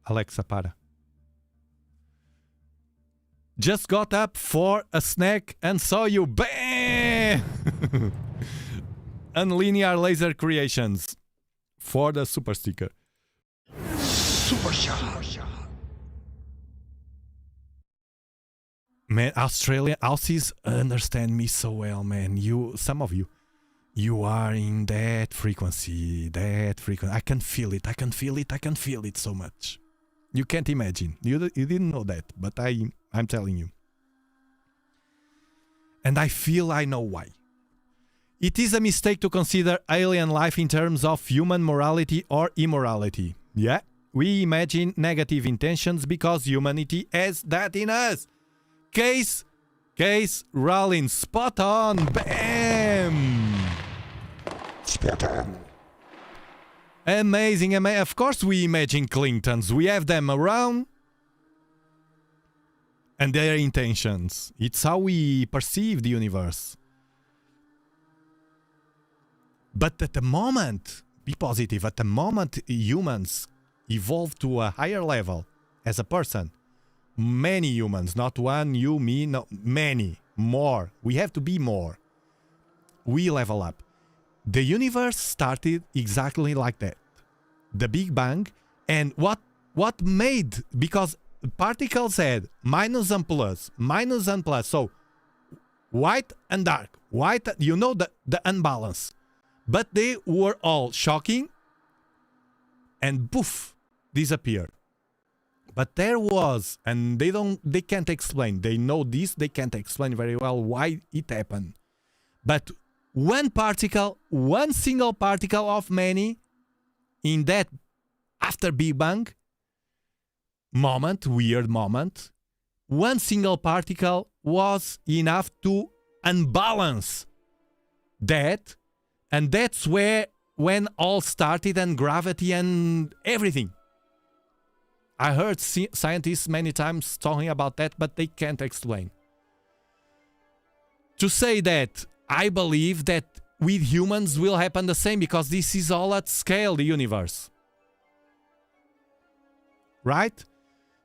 Alexa, para. Just got up for a snack and saw you. Bam! Unlinear laser creations for the super sticker. Super shot. Man, Australian Aussies understand me so well, man. Some of you are in that frequency. I can feel it so much. You can't imagine. You didn't know that, but I'm telling you. And I feel I know why. It is a mistake to consider alien life in terms of human morality or immorality. Yeah, we imagine negative intentions because humanity has that in us. Case Rollins, spot on, bam! Spot on. Amazing. Of course we imagine Clintons. We have them around. And their intentions. It's how we perceive the universe. But at the moment, be positive. At the moment humans evolve to a higher level as a person, many humans, not one, you, me, no, many, more. We have to be more. We level up. The universe started exactly like that. The Big Bang, and what made, because particles had minus and plus, so white and dark, white, you know, the unbalance, but they were all shocking and poof, disappeared. But there was, and they can't explain, they know this, they can't explain very well why it happened, but one particle, one single particle of many in that after Big Bang moment, weird moment, one single particle was enough to unbalance that, and that's when all started, and gravity and everything. I heard scientists many times talking about that, but they can't explain. To say that, I believe that with humans will happen the same, because this is all at scale, the universe. Right?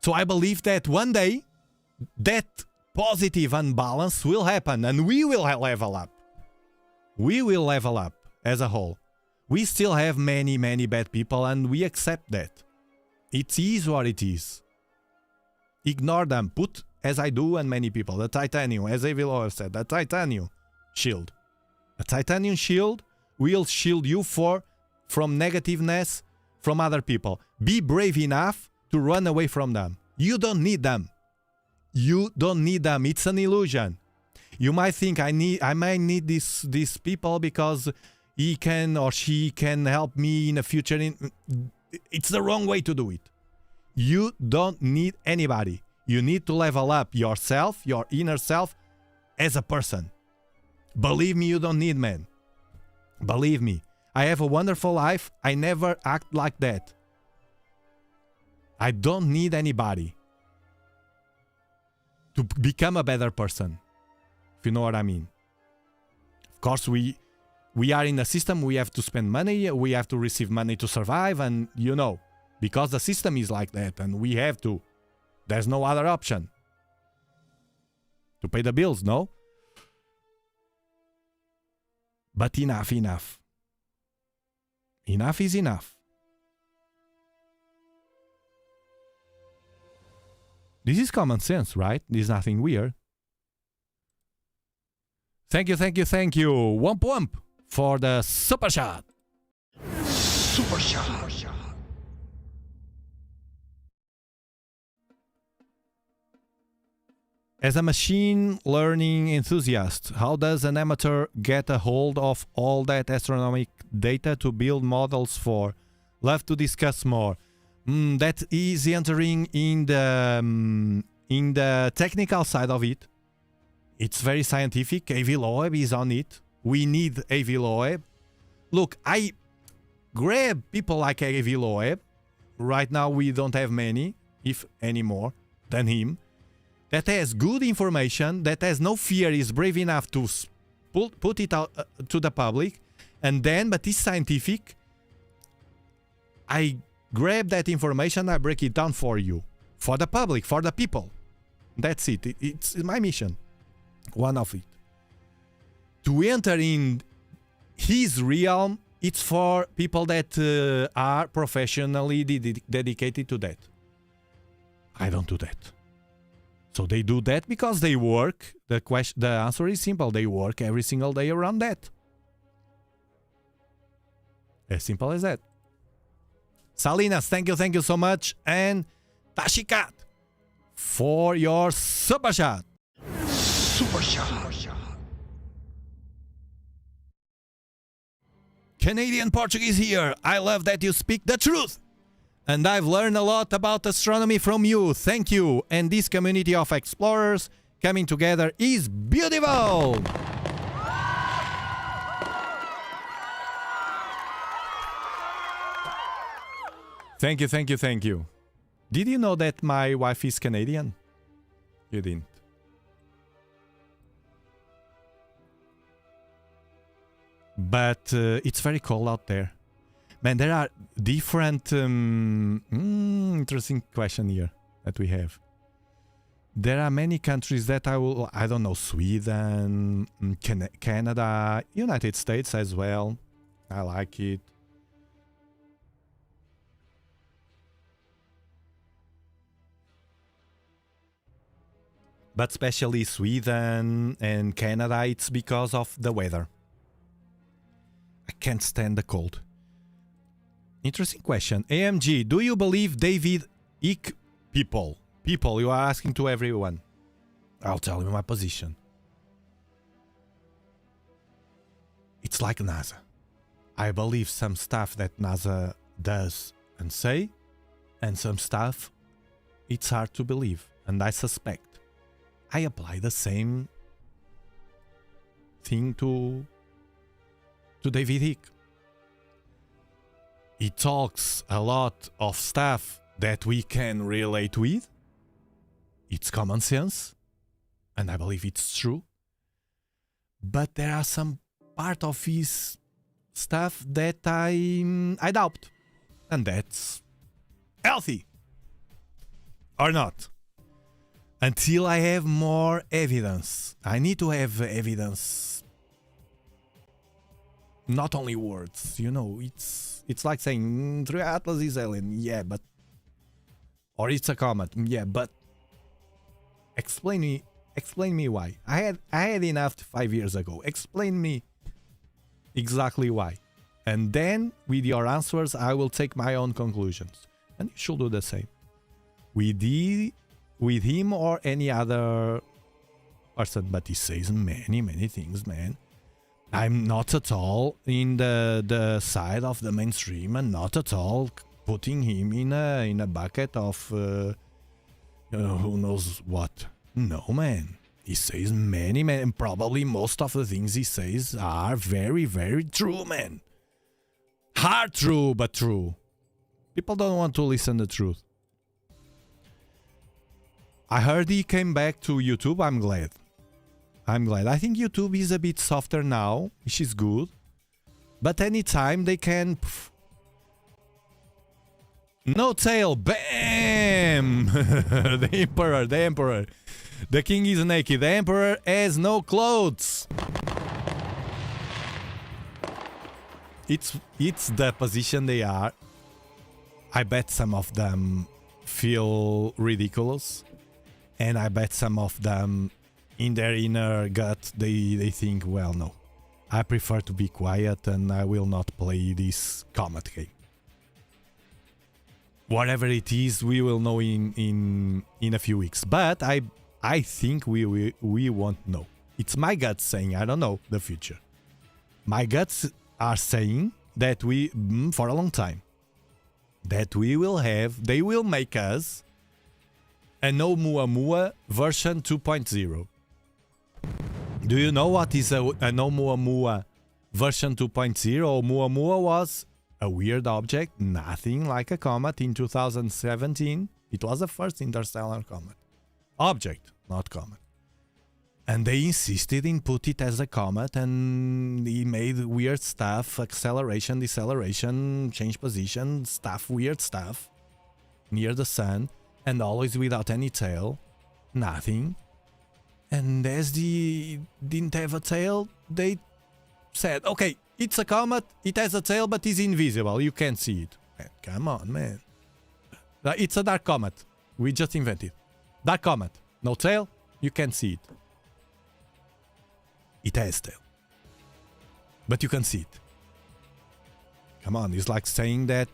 So I believe that one day, that positive unbalance will happen, and we will level up. We will level up as a whole. We still have many, many bad people, and we accept that. It is what it is. Ignore them. Put, as I do and many people, the titanium, as Evil said, the titanium shield. A titanium shield will shield you from negativeness from other people. Be brave enough to run away from them. You don't need them. You don't need them. It's an illusion. You might think I might need these people because he can or she can help me in the future. It's the wrong way to do it. You don't need anybody. You need to level up yourself, your inner self, as a person. Believe me, you don't need men. Believe me. I have a wonderful life. I never act like that. I don't need anybody to become a better person, if you know what I mean. Of course, we are in a system, we have to spend money, we have to receive money to survive, and you know, because the system is like that, and we have to. There's no other option. To pay the bills, no? But enough. Enough is enough. This is common sense, right? This is nothing weird. Thank you. Womp womp for the super shot. Super shot. As a machine learning enthusiast, how does an amateur get a hold of all that astronomical data to build models for? Love to discuss more. That is entering in the technical side of it. It's very scientific. AV Loeb is on it. We need AV Loeb. Look, I grab people like AV Loeb. Right now we don't have many, if any more, than him. That has good information, that has no fear, is brave enough to put it out to the public, and then, but it's scientific. I grab that information, I break it down for you, for the public, for the people. That's it. It's my mission, one of it. To enter in his realm, it's for people that are professionally dedicated to that. I don't do that. So they do that because they work. The answer is simple. They work every single day around that. As simple as that. Salinas, thank you so much. And Tashikat for your super shot. Super shot. Canadian Portuguese here. I love that you speak the truth. And I've learned a lot about astronomy from you. Thank you. And this community of explorers coming together is beautiful. Thank you. Did you know that my wife is Canadian? You didn't. But it's very cold out there. Man, there are different... interesting question here that we have. There are many countries that I don't know, Sweden, Canada, United States as well. I like it. But especially Sweden and Canada, it's because of the weather. I can't stand the cold. Interesting question. AMG, do you believe David Icke people? People, you are asking to everyone. I'll tell you my position. It's like NASA. I believe some stuff that NASA does and say, and some stuff it's hard to believe, and I suspect. I apply the same thing to David Icke. He talks a lot of stuff that we can relate with. It's common sense, and I believe it's true. But there are some part of his stuff that I doubt, and that's healthy or not. Until I have more evidence. I need to have evidence. Not only words, it's like saying 3 Atlas is alien, yeah, but... Or it's a comet, yeah, but... Explain me why. I had enough 5 years ago. Explain me exactly why. And then, with your answers, I will take my own conclusions. And you should do the same. With him or any other person, but he says many things, man. I'm not at all in the side of the mainstream, and not at all putting him in a bucket of who knows what. No, man. He says many, and probably most of the things he says are very, very true, man. Hard true, but true. People don't want to listen to the truth. I heard he came back to YouTube. I'm glad. I think YouTube is a bit softer now, which is good. But anytime they can... No tail. Bam! The emperor. The king is naked. The emperor has no clothes. It's the position they are. I bet some of them feel ridiculous. And I bet some of them, in their inner gut, they think, well, no. I prefer to be quiet and I will not play this comet game. Whatever it is, we will know in a few weeks. But I think we won't know. It's my gut saying, I don't know the future. My guts are saying that for a long time, that they will make us an Oumuamua version 2.0. Do you know what is an Oumuamua version 2.0? Oumuamua was a weird object, nothing like a comet in 2017. It was the first interstellar comet. Object, not comet. And they insisted in put it as a comet, and he made weird stuff, acceleration, deceleration, change position, weird stuff near the sun. And always without any tail, nothing. And as he didn't have a tail, they said, okay, it's a comet, it has a tail, but it's invisible, you can't see it. Man, come on, man. It's a dark comet, we just invented. Dark comet, no tail, you can't see it. It has tail, but you can see it. Come on, it's like saying that...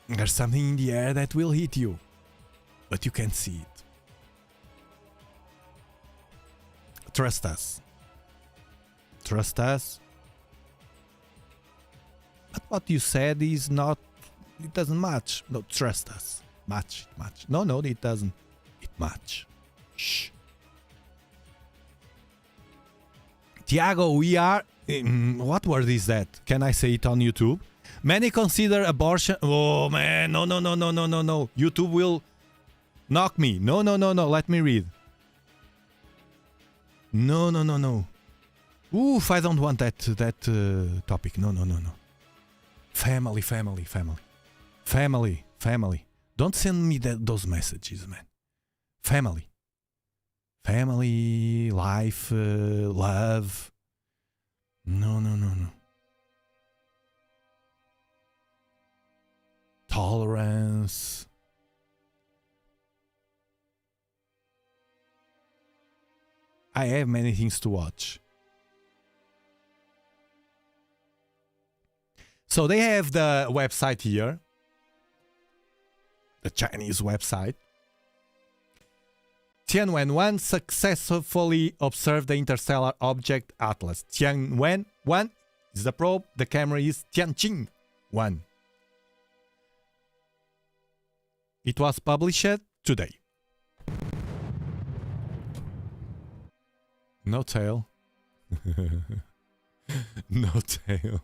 there's something in the air that will hit you, but you can't see it. Trust us. Trust us. But what you said is not... It doesn't match. No, trust us. Match. No, it doesn't. It match. Shh. Tiago, we are... what word is that? Can I say it on YouTube? Many consider abortion... Oh, man. No. YouTube will knock me. No. Let me read. No. Oof, I don't want that topic. No. Family. Don't send me those messages, man. Family, life, love. No. Tolerance. I have many things to watch. So they have the website here. The Chinese website. Tianwen-1 successfully observed the interstellar object Atlas. Tianwen-1 is the probe. The camera is Tianqing-1. It was published today. No tail. No tail.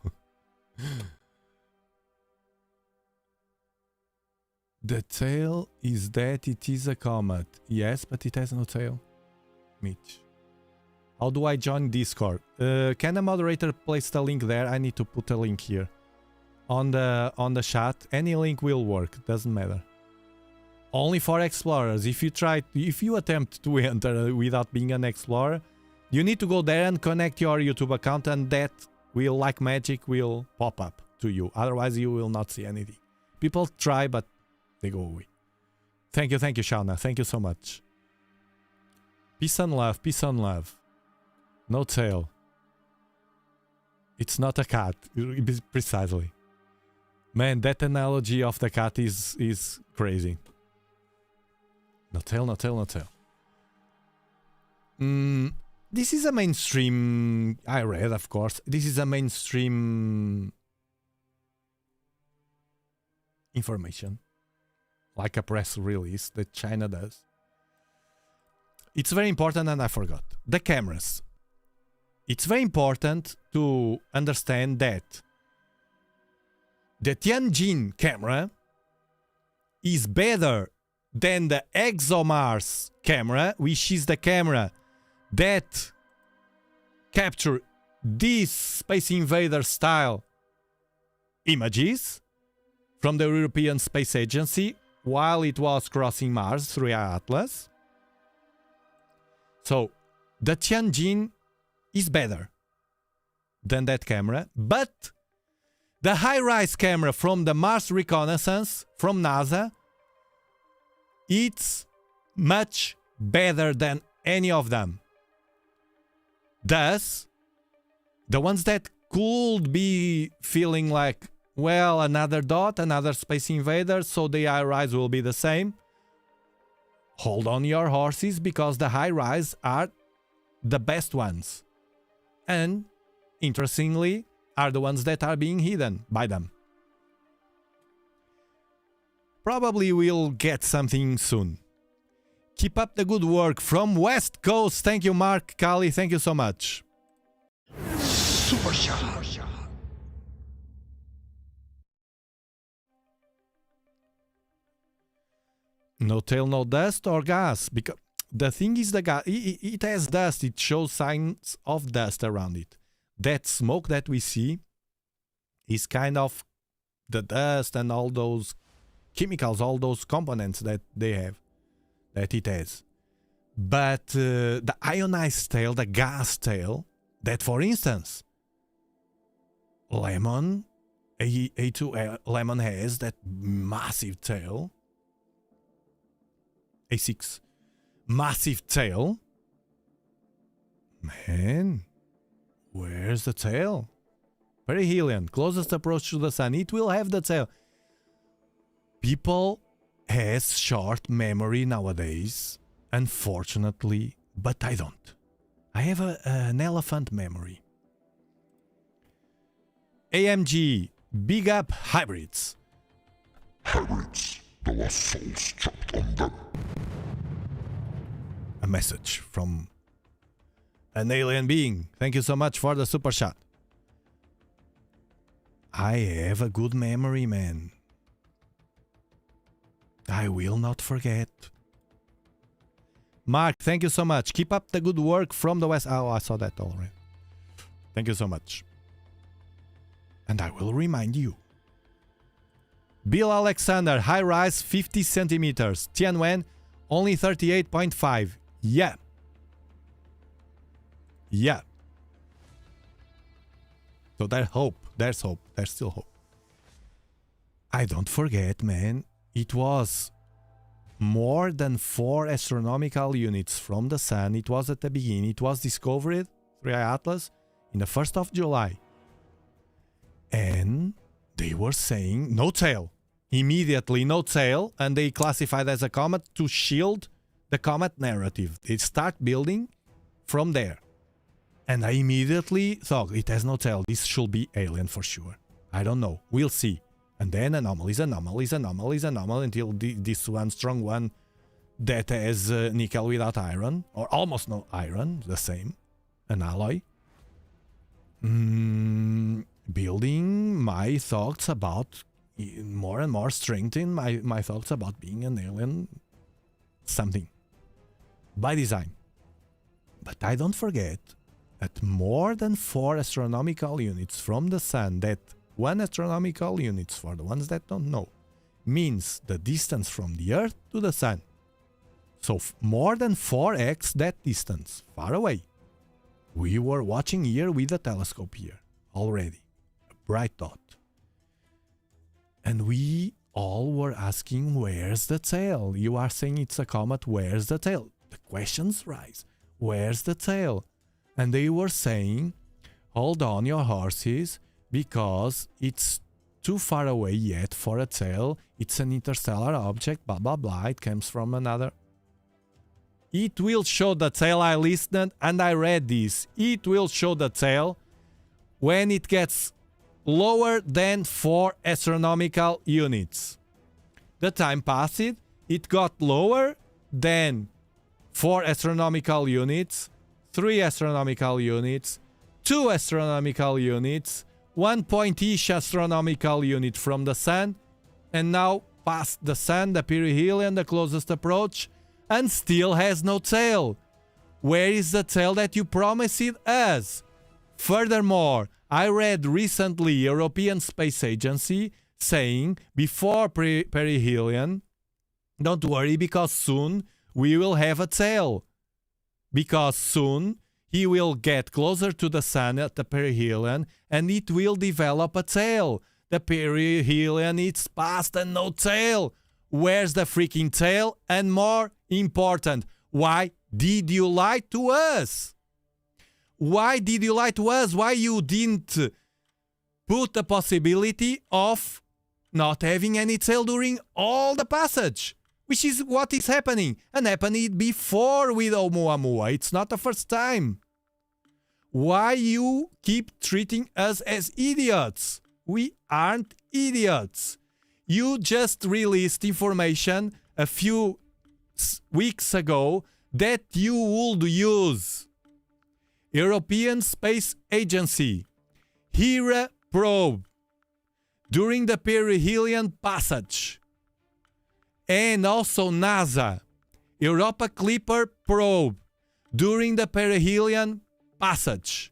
The tail is that it is a comet. Yes, but it has no tail. Mitch. How do I join Discord? Can a moderator place the link there? I need to put a link here. On the chat. Any link will work. Doesn't matter. Only for explorers. If you attempt to enter without being an explorer, you need to go there and connect your YouTube account, and that will, like magic, will pop up to you. Otherwise, you will not see anything. People try, but they go away. Thank you, Shauna. Thank you so much. Peace and love. No tail. It's not a cat, precisely. Man, that analogy of the cat is crazy. No tail. This is a mainstream... I read, of course. This is a mainstream... information. Like a press release that China does. It's very important, and I forgot. The cameras. It's very important to understand that the Tianjin camera is better than the ExoMars camera, which is the camera that capture these Space Invader style images from the European Space Agency while it was crossing Mars through Atlas. So the Tianjin is better than that camera, but the high-rise camera from the Mars Reconnaissance from NASA, it's much better than any of them. Thus, the ones that could be feeling like, well, another dot, another Space Invader, so the high-rise will be the same. Hold on your horses, because the high-rise are the best ones. And, interestingly, are the ones that are being hidden by them. Probably we'll get something soon. Keep up the good work from West Coast. Thank you, Mark, Kali. Thank you so much. Super shot. No tail, no dust or gas. Because the thing is, the gas, it has dust. It shows signs of dust around it. That smoke that we see is kind of the dust and all those chemicals, all those components that they have, that it has. But the ionized tail, the gas tail, that for instance, Lemon, A2 Lemon has that massive tail, A6, massive tail. Man, where's the tail? Perihelion, closest approach to the sun. It will have the tail. People has short memory nowadays, unfortunately, but I don't. I have an elephant memory. AMG, big up hybrids. Hybrids, the lost souls trapped on them. A message from an alien being. Thank you so much for the super chat. I have a good memory, man. I will not forget. Mark, thank you so much. Keep up the good work from the West. Oh, I saw that already. Thank you so much. And I will remind you. Bill Alexander, high rise 50 centimeters. Tianwen, only 38.5. Yeah. Yeah. So there's hope. There's hope. There's still hope. I don't forget, man. It was more than 4 astronomical units from the sun. It was at the beginning. It was discovered through Atlas in the 1st of July. And they were saying no tail. Immediately no tail. And they classified as a comet to shield the comet narrative. They start building from there. And I immediately thought, it has no tail. This should be alien for sure. I don't know. We'll see. And then anomalies until this one strong one that has nickel without iron, or almost no iron, the same, an alloy. Building my thoughts about, more and more strengthening my thoughts about being an alien something by design. But I don't forget that more than 4 astronomical units from the sun, that 1 astronomical units, for the ones that don't know, means the distance from the Earth to the sun. So more than 4x that distance, far away. We were watching here with a telescope here already, a bright dot. And we all were asking, where's the tail? You are saying it's a comet, where's the tail? The questions rise, where's the tail? And they were saying, hold on your horses, because it's too far away yet for a tail. It's an interstellar object, blah, blah, blah. It comes from another. It will show the tail. I listened and I read this. It will show the tail when it gets lower than 4 astronomical units. The time passed. It got lower than 4 astronomical units, 3 astronomical units, 2 astronomical units, 1 point-ish astronomical unit from the sun, and now past the sun, the perihelion, the closest approach, and still has no tail. Where is the tail that you promised us? Furthermore, I read recently European Space Agency saying before perihelion, don't worry, because soon we will have a tail. Because soon he will get closer to the sun at the perihelion and it will develop a tail. The perihelion is past and no tail. Where's the freaking tail? And more important, why did you lie to us? Why did you lie to us? Why you didn't put the possibility of not having any tail during all the passage? Which is what is happening. And happened before with Oumuamua. It's not the first time. Why you keep treating us as idiots? We aren't idiots. You just released information a few weeks ago that you would use. European Space Agency, Hera probe during the perihelion passage. And also NASA, Europa Clipper probe during the perihelion passage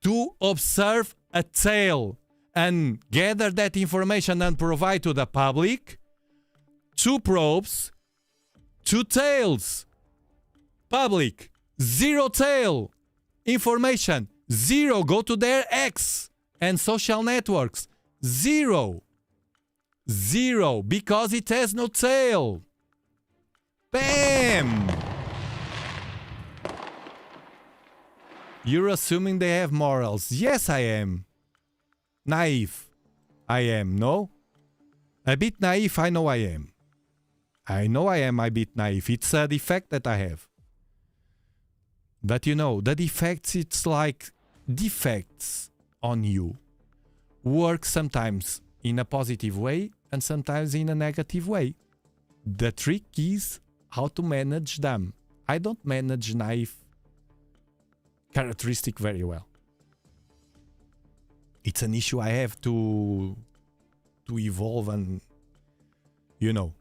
to observe a tail and gather that information and provide to the public. 2 probes, 2 tails. Public, 0 tail. Information, 0. Go to their X and social networks, 0. 0, because it has no tail. Bam! You're assuming they have morals. Yes, I am. Naive. I am, no? A bit naive, I know I am. I know I am a bit naive. It's a defect that I have. But you know, the defects, it's like defects on you. Work sometimes in a positive way and sometimes in a negative way. The trick is how to manage them. I don't manage naive characteristic very well. It's an issue I have to evolve and, you know.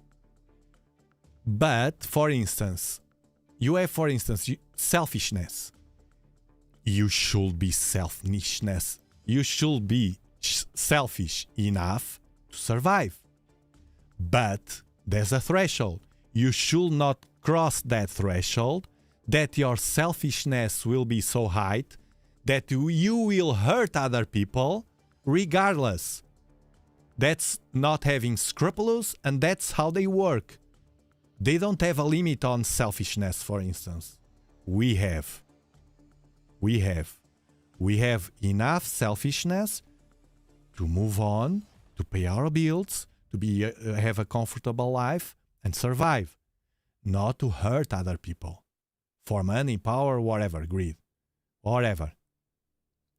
But, for instance, you have, for instance, selfishness. you should be selfishness. You should be selfish enough to survive. But there's a threshold. You should not cross that threshold, that your selfishness will be so high that you will hurt other people regardless. That's not having scruples, and that's how they work. They don't have a limit on selfishness, for instance. We have. We have enough selfishness to move on, to pay our bills, to be have a comfortable life and survive, not to hurt other people for money, power, whatever, greed, whatever.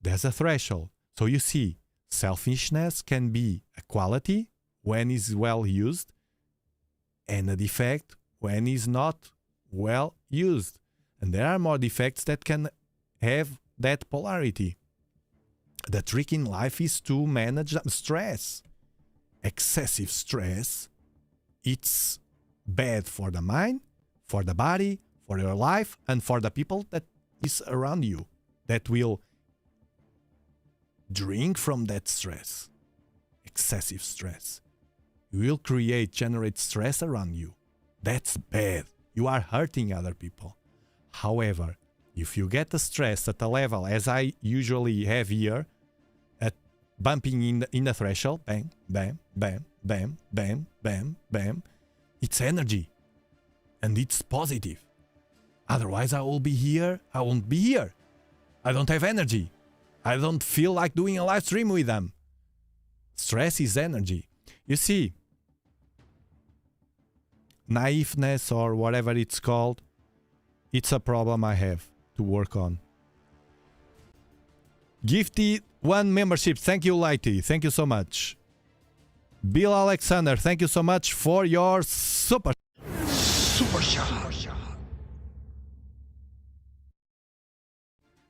There's a threshold. So you see, selfishness can be a quality when it's well used and a defect when it's not well used. And there are more defects that can have that polarity. The trick in life is to manage stress. Excessive stress, it's bad for the mind, for the body, for your life, and for the people that is around you that will drink from that stress. Excessive stress. You will generate stress around you. That's bad. You are hurting other people. However, if you get the stress at a level as I usually have here, at bumping in the threshold, bang, bam, bam, bam, bam, bam, bam, it's energy. And it's positive. Otherwise, I will be here, I won't be here. I don't have energy. I don't feel like doing a live stream with them. Stress is energy. You see, naiveness or whatever it's called, it's a problem I have to work on. Gifty 1 membership. Thank you, Lighty. Thank you so much. Bill Alexander, thank you so much for your super shot.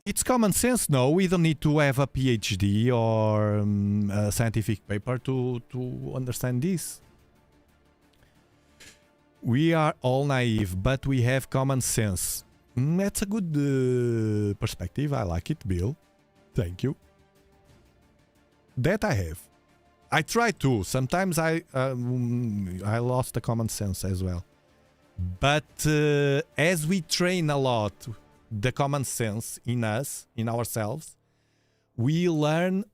It's common sense, no? We don't need to have a PhD or a scientific paper to understand this. We are all naive, but we have common sense. That's a good perspective. I like it, Bill. Thank you. That I have. I try to. Sometimes I lost the common sense as well. But as we train a lot the common sense in us, in ourselves, we learn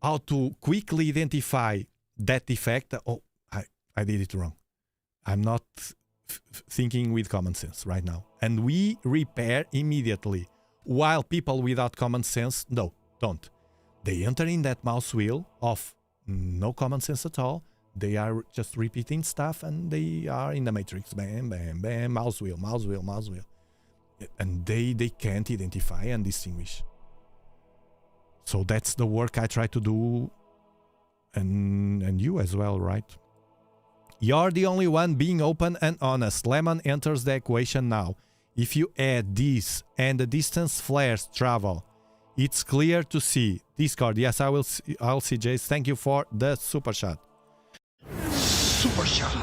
how to quickly identify that defect. Oh, I did it wrong. I'm not thinking with common sense right now. And we repair immediately. While people without common sense, no, don't. They enter in that mouse wheel of no common sense at all. They are just repeating stuff and they are in the matrix. Bam, bam, bam, mouse wheel, mouse wheel, mouse wheel. And they can't identify and distinguish. So that's the work I try to do. And you as well, right? You're the only one being open and honest. Lemon enters the equation now. If you add this and the distance flares travel, it's clear to see. Discord, yes, I'll see, Jace. Thank you for the super shot. Super shot.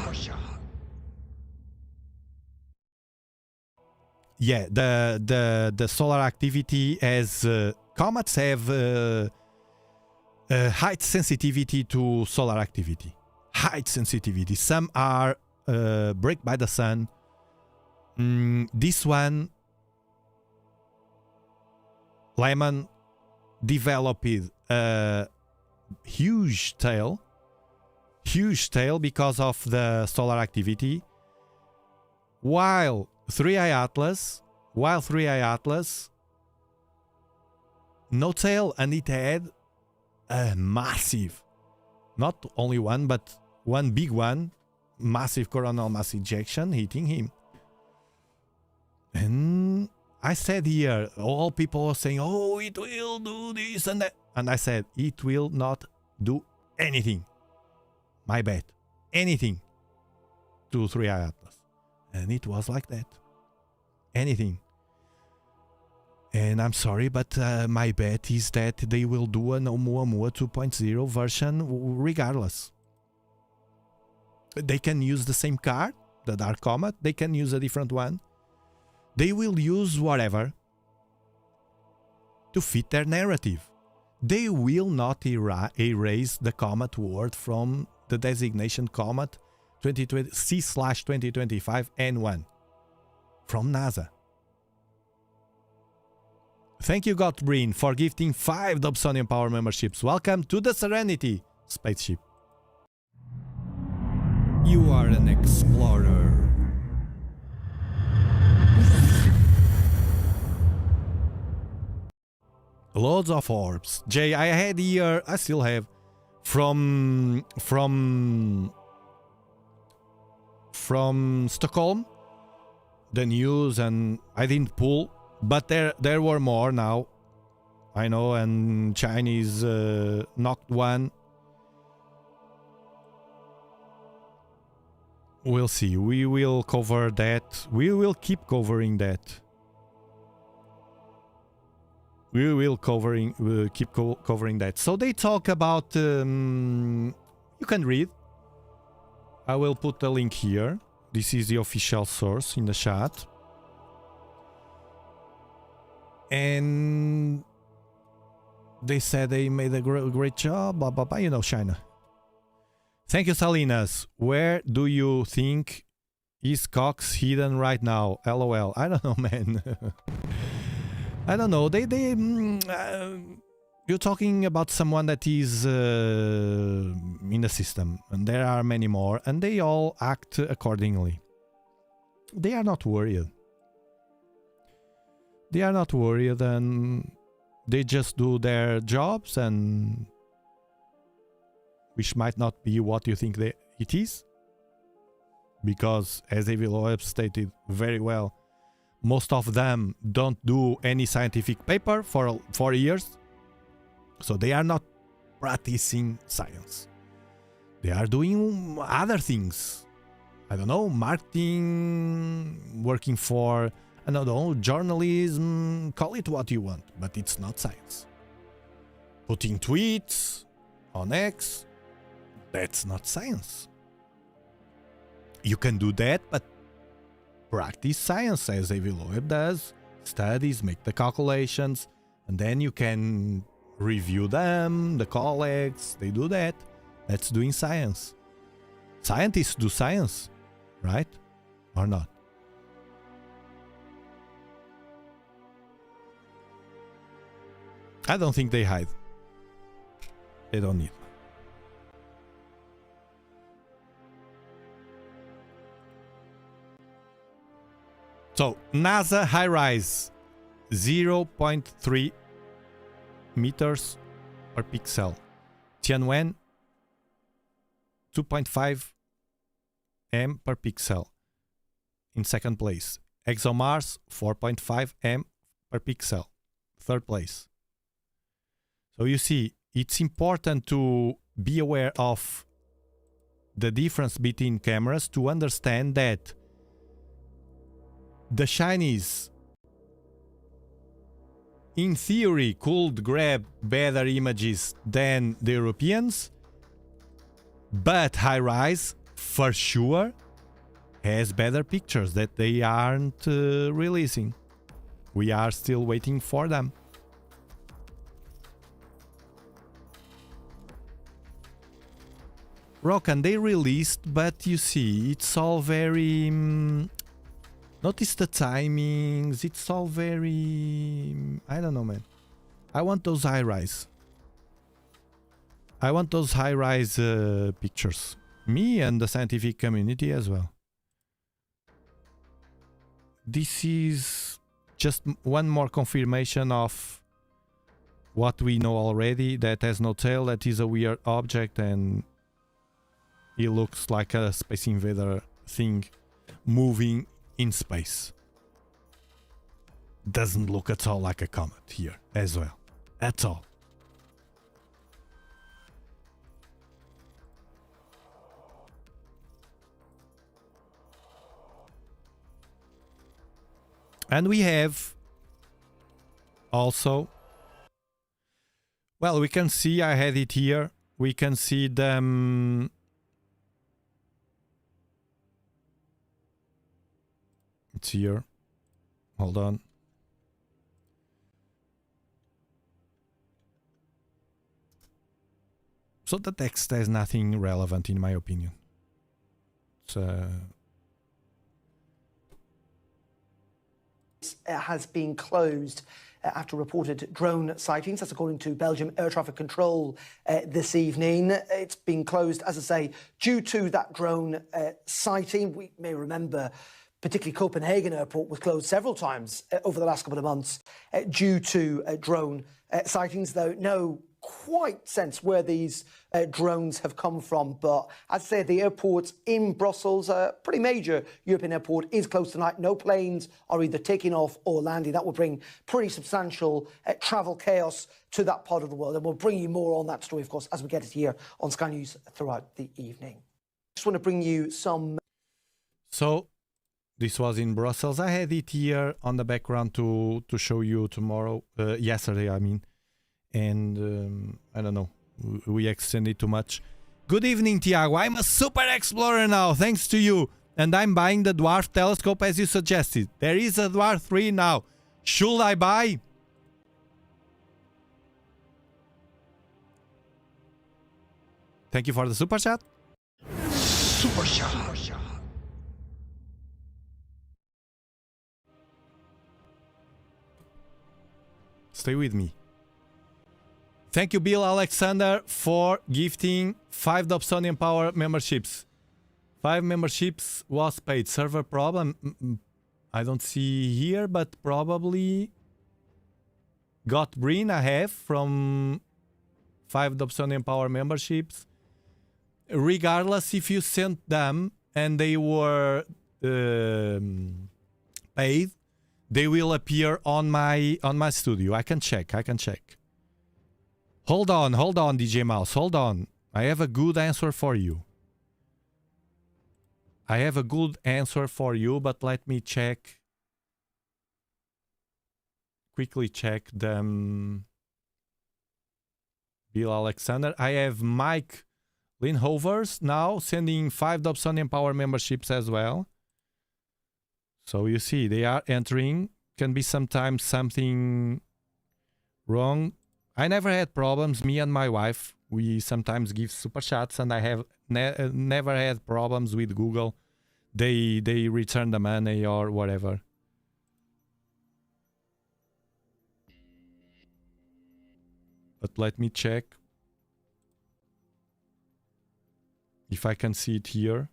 Yeah, the solar activity as comets have high sensitivity to solar activity. High sensitivity. Some are break by the sun. This one, Lemon developed a huge tail because of the solar activity, while 3i Atlas, no tail, and it had a massive, not only one, but one big one, massive coronal mass ejection hitting him. And I said here, all people are saying, oh, it will do this and that. And I said, it will not do anything. My bet. Anything to 3i Atlas. And it was like that. Anything. And I'm sorry, but my bet is that they will do an Oumuamua 2.0 version regardless. They can use the same card, the Dark Comet. They can use a different one. They will use whatever. to fit their narrative. They will not erase the comet word from the designation comet 2020 C/2025 N1 from NASA. Thank you, Gottbrin, for gifting 5 Dobsonian Power memberships. Welcome to the Serenity spaceship. You are an explorer. Loads of orbs. Jay, I had here, I still have, from Stockholm, the news, and I didn't pull, but there were more now. I know, and Chinese knocked one. We'll see. We will cover that. We will keep covering that. We'll keep covering that. So they talk about. You can read. I will put the link here. This is the official source in the chat. And they said they made a great job. Blah blah blah. You know, China. Thank you, Salinas. Where do you think is Cox hidden right now? LOL. I don't know, man. I don't know. You're talking about someone that is in the system, and there are many more, and they all act accordingly. They are not worried. They are not worried, and they just do their jobs, and which might not be what you think it is, because as Evil stated very well, most of them don't do any scientific paper for 4 years, so they are not practicing science. They are doing other things. I don't know, marketing, working for, I don't know, journalism, call it what you want, but it's not science. Putting tweets on X, that's not science. You can do that, but practice science as Aviloeb does. Studies, make the calculations, and then you can review them, the colleagues, they do that. That's doing science. Scientists do science, right? Or not? I don't think they hide. They don't need. So, NASA high-rise, 0.3 meters per pixel. Tianwen, 2.5 m per pixel. In second place. ExoMars, 4.5 m per pixel. Third place. So you see, it's important to be aware of the difference between cameras to understand that the Chinese, in theory, could grab better images than the Europeans, but high-rise, for sure, has better pictures that they aren't releasing. We are still waiting for them. Rokan, they released, but you see, it's all very... notice the timings, it's all very... I don't know, man. I want those high-rise. I want those high-rise pictures. Me and the scientific community as well. This is just one more confirmation of what we know already, that has no tail, that is a weird object, and it looks like a Space Invader thing moving in space. Doesn't look at all like a comet here as well. At all. And we have also, well, we can see, I had it here, we can see them. It's here. Hold on. So the text has nothing relevant in my opinion. It's, has been closed after reported drone sightings. That's according to Belgium Air Traffic Control this evening. It's been closed, as I say, due to that drone sighting. We may remember, particularly Copenhagen Airport was closed several times over the last couple of months due to drone sightings, though no quite sense where these drones have come from. But I'd say the airport in Brussels, a pretty major European airport, is closed tonight. No planes are either taking off or landing. That will bring pretty substantial travel chaos to that part of the world. And we'll bring you more on that story, of course, as we get it here on Sky News throughout the evening. Just want to bring you some... So this was in Brussels. I had it here on the background to show you tomorrow, yesterday, I mean. And I don't know, we extended too much. Good evening, Tiago. I'm a super explorer now, thanks to you. And I'm buying the Dwarf telescope as you suggested. There is a Dwarf 3 now. Should I buy? Thank you for the super chat. Super shot. Stay with me. Thank you, Bill Alexander, for gifting 5 Dobsonian Power memberships. 5 memberships was paid. Server problem? I don't see here, but probably got Breen I have from 5 Dobsonian Power memberships. Regardless if you sent them and they were paid, they will appear on my studio. I can check. Hold on, DJ Mouse, hold on. I have a good answer for you. But let me check. Quickly check them. Bill Alexander. I have Mike Linhovers now sending 5 Dobsonian Power memberships as well. So you see, they are entering. Can be sometimes something wrong. I never had problems, me and my wife. We sometimes give super chats and I have never had problems with Google. They return the money or whatever. But let me check if I can see it here.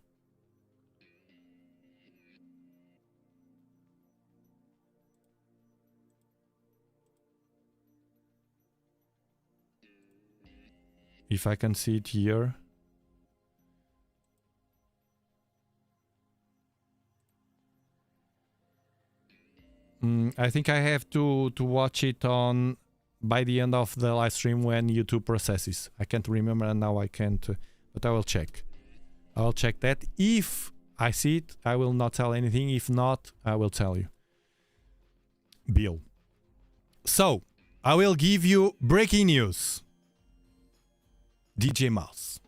If I can see it here. I think I have to watch it on by the end of the live stream when YouTube processes. I can't remember and now I can't, but I will check. I'll check that. If I see it, I will not tell anything. If not, I will tell you. Bill. So, I will give you breaking news. DJ Mouse.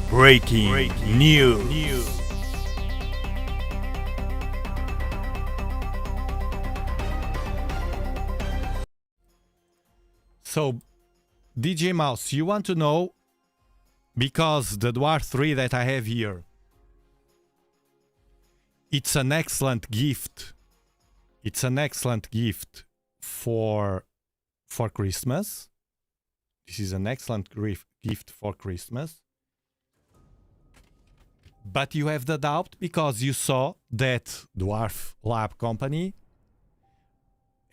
Breaking news. So, DJ Mouse, you want to know, because the Dwarf 3 that I have here, it's an excellent gift. It's an excellent gift for Christmas. This is an excellent gift for Christmas. But you have the doubt because you saw that Dwarf Lab Company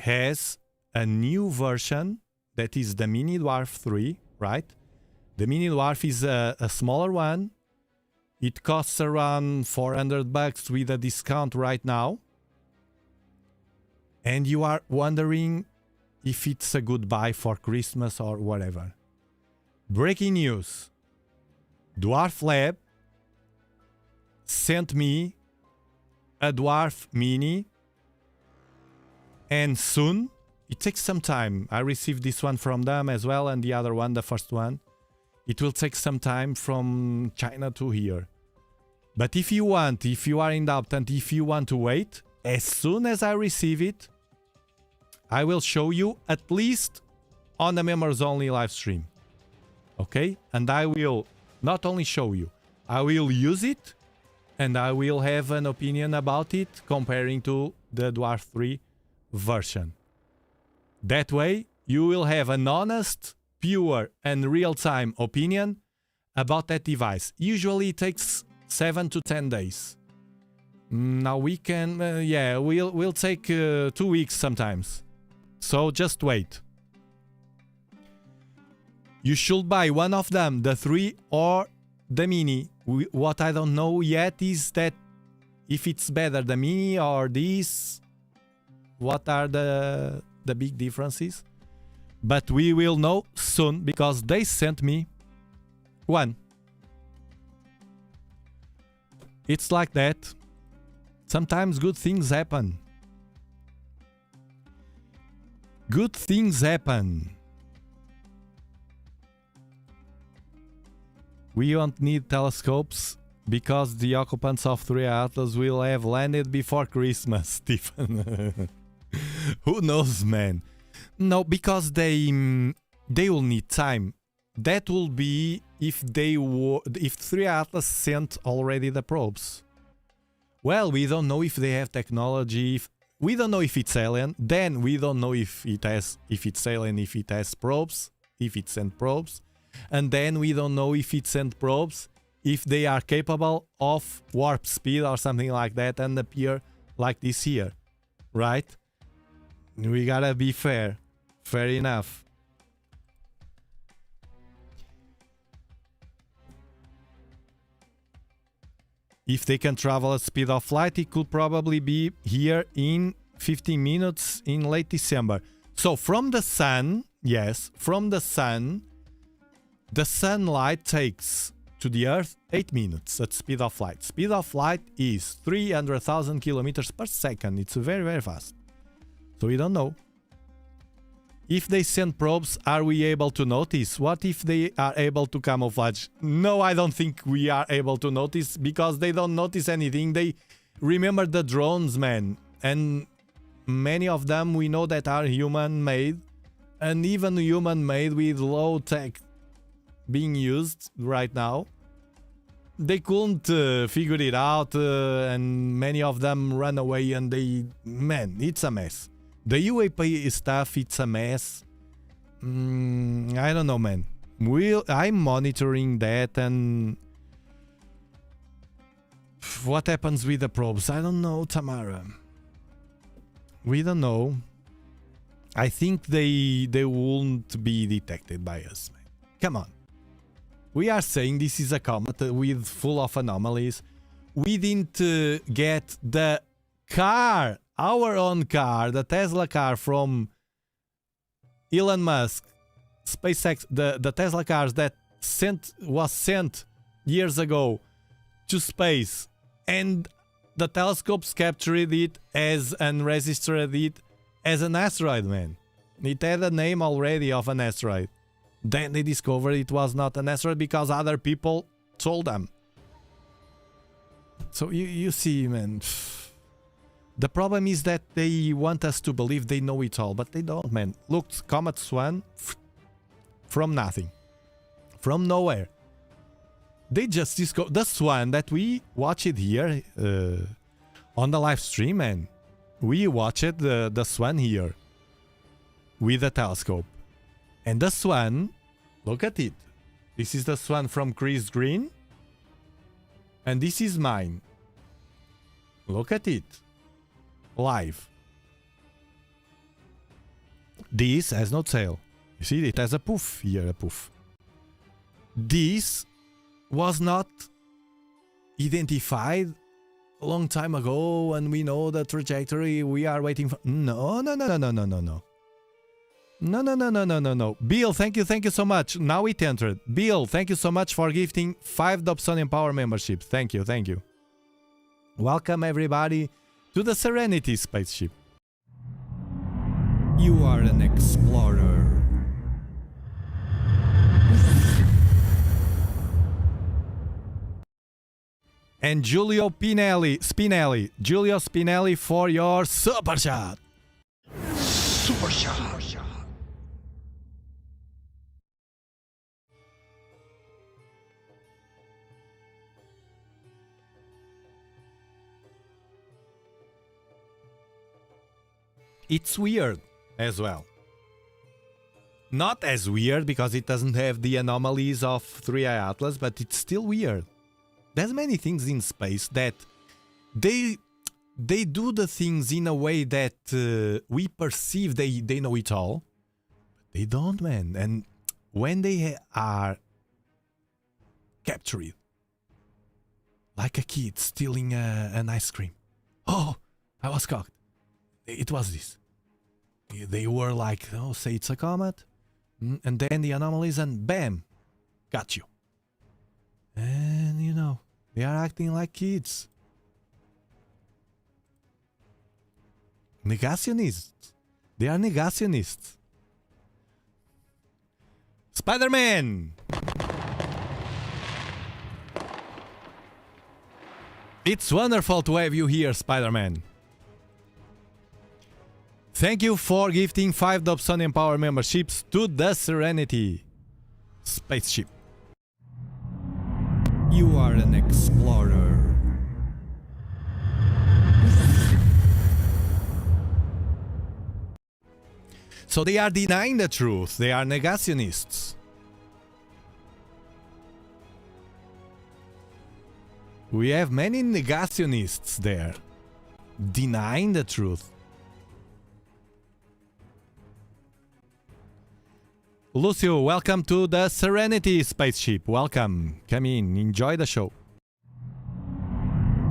has a new version that is the Mini Dwarf 3, right? The Mini Dwarf is a smaller one. It costs around $400 with a discount right now. And you are wondering if it's a good buy for Christmas or whatever. Breaking news. Dwarf Lab sent me a Dwarf Mini, and soon, it takes some time. I received this one from them as well, and the other one, the first one. It will take some time from China to here. But if you want, if you are in doubt and if you want to wait, as soon as I receive it, I will show you at least on the members only live stream. Okay? And I will not only show you, I will use it and I will have an opinion about it comparing to the Dwarf 3 version. That way, you will have an honest, pure and real-time opinion about that device. Usually it takes 7 to 10 days. Now we can, we'll take 2 weeks sometimes. So just wait. You should buy one of them, the 3 or the Mini. What I don't know yet is that if it's better, the Mini or this, what are the big differences? But we will know soon because they sent me one. It's like that. Sometimes good things happen. Good things happen. We won't need telescopes because the occupants of 3 Atlas will have landed before Christmas, Stephen. Who knows, man? No, because they will need time. That will be if 3 Atlas sent already the probes. Well, we don't know if they have technology. We don't know if it's alien. Then we don't know if it's alien, if it has probes, if it sent probes. And then we don't know if it sent probes, if they are capable of warp speed or something like that and appear like this here. Right? We gotta be fair. Fair enough. If they can travel at speed of light, it could probably be here in 15 minutes in late December. So from the sun, yes, from the sun, the sunlight takes to the Earth 8 minutes at speed of light. Speed of light is 300,000 kilometers per second. It's very, very fast. So we don't know. If they send probes, are we able to notice? What if they are able to camouflage? No, I don't think we are able to notice because they don't notice anything. They remember the drones, man. And many of them we know that are human-made. And even human-made with low tech being used right now. They couldn't figure it out and many of them run away and man, it's a mess. The UAP stuff, it's a mess. I don't know, man. I'm monitoring that and what happens with the probes? I don't know, Tamara. We don't know. I think they won't be detected by us, man. Come on. We are saying this is a comet with full of anomalies. We didn't get the car, our own car, the Tesla car from Elon Musk, SpaceX, the Tesla cars that was sent years ago to space, and the telescopes captured it as and registered it as an asteroid, man. It had a name already of an asteroid. Then they discovered it was not an asteroid because other people told them. So you see, man. The problem is that they want us to believe they know it all, but they don't, man. Look, Comet Swan, from nothing. From nowhere. They just discovered the Swan that we watched it here on the live stream, man. We watched the Swan here with a telescope. And the Swan, look at it. This is the Swan from Chris Green. And this is mine. Look at it. Live. This has no tail. You see, it has a poof here, a poof. This was not identified a long time ago and we know the trajectory we are waiting for. No. No. Bill, thank you so much. Now it entered. Bill, thank you so much for gifting 5 Dobsonian Power memberships. Thank you. Welcome everybody to the Serenity spaceship. You are an explorer. And Giulio Spinelli for your super chat. Super shot. it's weird as well. Not as weird because it doesn't have the anomalies of 3i Atlas, but it's still weird. There's many things in space that they do the things in a way that we perceive they know it all. They don't, man. And when they are captured, like a kid stealing an ice cream. Oh, I was caught. It was this. They were like, oh, say it's a comet. And then the anomalies and bam, got you. And you know, they are acting like kids. Negationists. They are negationists. Spider-Man! It's wonderful to have you here, Spider-Man. Thank you for gifting 5 Dobsonian Power memberships to the Serenity spaceship. You are an explorer. So they are denying the truth. They are negationists. We have many negationists there, denying the truth. Lucio, welcome to the Serenity spaceship. Welcome. Come in. Enjoy the show.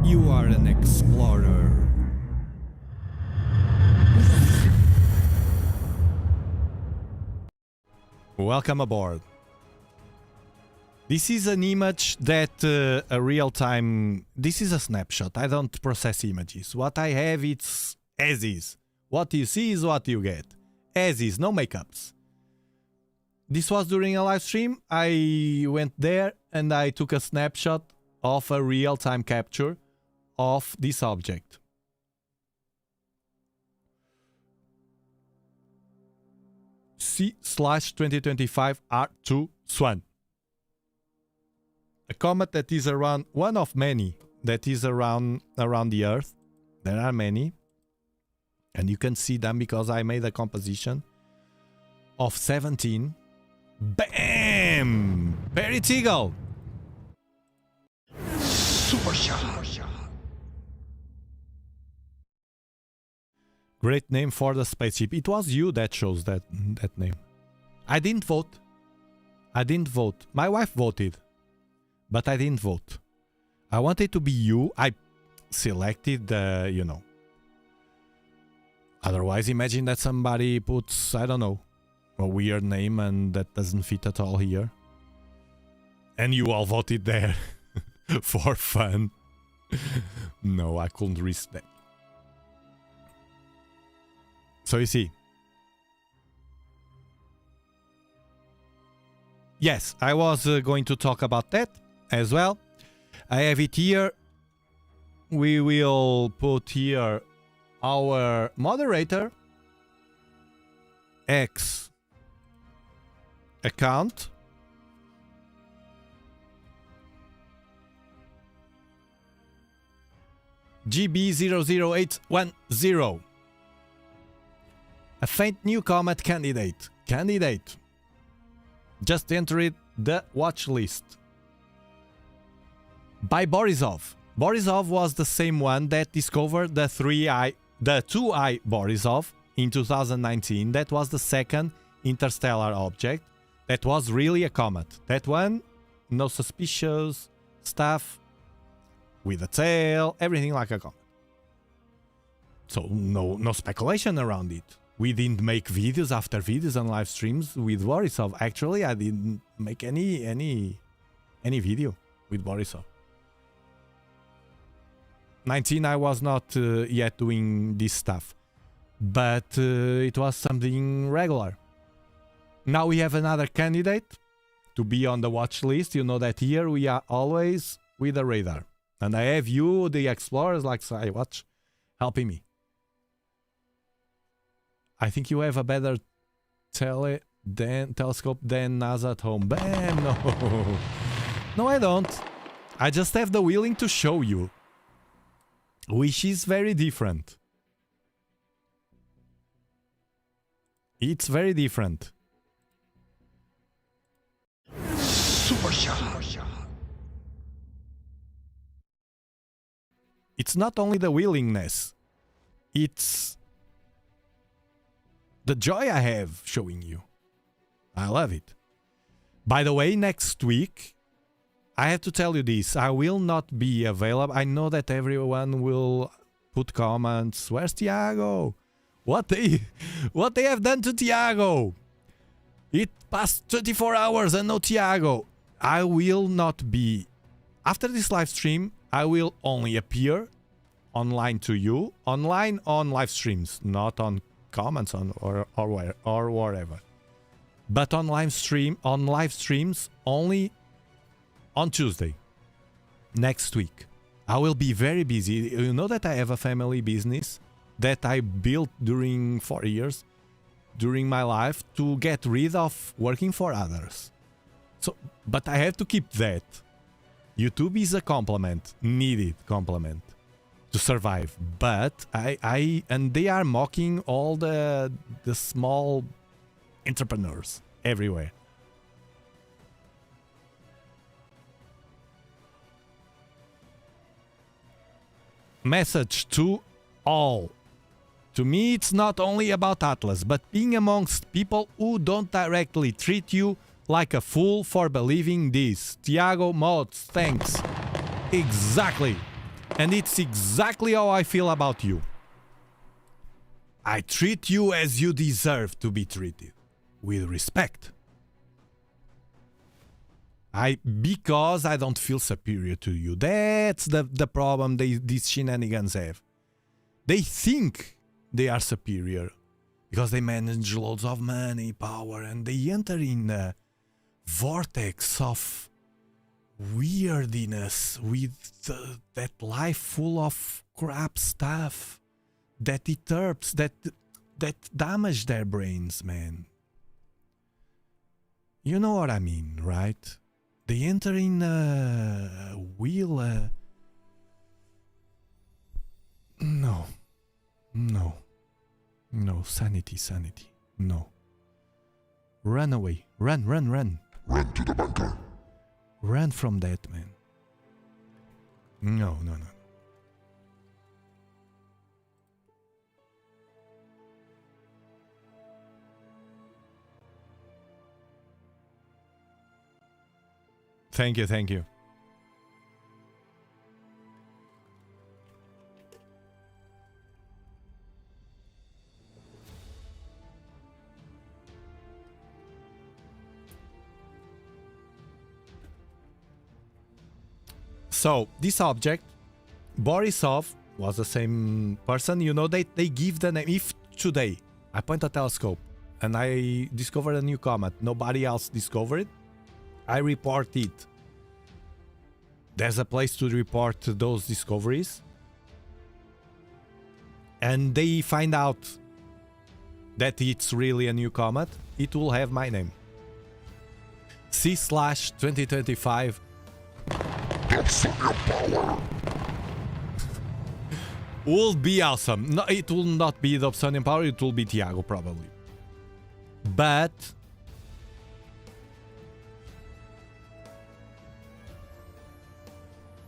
You are an explorer. Welcome aboard. This is an image that a real-time... This is a snapshot. I don't process images. What I have, it's as is. What you see is what you get. As is, no makeups. This was during a live stream. I went there and I took a snapshot of a real-time capture of this object. C/2025 R2 Swan. A comet that is around, one of many that is around the Earth. There are many. And you can see them because I made a composition of 17. Bam! Barry Teagle! Super shot! Great name for the spaceship. It was you that chose that name. I didn't vote. I didn't vote. My wife voted. But I didn't vote. I wanted to be you. I selected the, you know. Otherwise, imagine that somebody puts, I don't know, a weird name and that doesn't fit at all here. And you all voted there for fun. No, I couldn't risk that. So you see. Yes, I was going to talk about that as well. I have it here. We will put here our moderator X account. GB00810. A faint new comet candidate. Just entered the watch list. By Borisov. Borisov was the same one that discovered the 2i Borisov in 2019. That was the second interstellar object that was really a comet. That one, no suspicious stuff, with a tail, everything like a comet. So no speculation around it. We didn't make videos after videos and live streams with Borisov. Actually, I didn't make any video with Borisov. 19, I was not yet doing this stuff, but it was something regular. Now we have another candidate to be on the watch list. You know that here we are always with the radar, and I have you, the explorers, like Skywatch, helping me. I think you have a better telescope than NASA at home. Bam! No. No, I don't. I just have the willing to show you. Which is very different. It's very different. Super shot. It's not only the willingness, it's the joy I have showing you. I love it. By the way, next week, I have to tell you this, I will not be available. I know that everyone will put comments, where's Tiago? What they have done to Tiago? It passed 24 hours and no Tiago. I will not be. After this live stream, I will only appear online to you, online on live streams, not on comments on or wherever. But on live streams only on Tuesday. Next week. I will be very busy. You know that I have a family business that I built during 4 years during my life to get rid of working for others. So, but I have to keep that. YouTube is a complement, needed complement to survive. But and they are mocking all the small entrepreneurs everywhere. Message to all. To me, it's not only about Atlas, but being amongst people who don't directly treat you like a fool for believing this. Tiago Mods, thanks. Exactly. And it's exactly how I feel about you. I treat you as you deserve to be treated. With respect. Because I don't feel superior to you. That's the problem these shenanigans have. They think they are superior because they manage loads of money, power, and they enter in a vortex of weirdness with that life full of crap stuff that disturbs, that damage their brains, man. You know what I mean, right? They enter in a wheel. No, sanity. No. Run away. Run. Run to the bunker. Run from that, man. No. Thank you. So, this object, Borisov, was the same person. You know, they give the name. If today I point a telescope and I discover a new comet, nobody else discovered it, I report it. There's a place to report those discoveries. And they find out that it's really a new comet, it will have my name. C/2025 Dobsonian power. will be awesome. No, it will not be Dobsonian power, it will be Tiago probably. But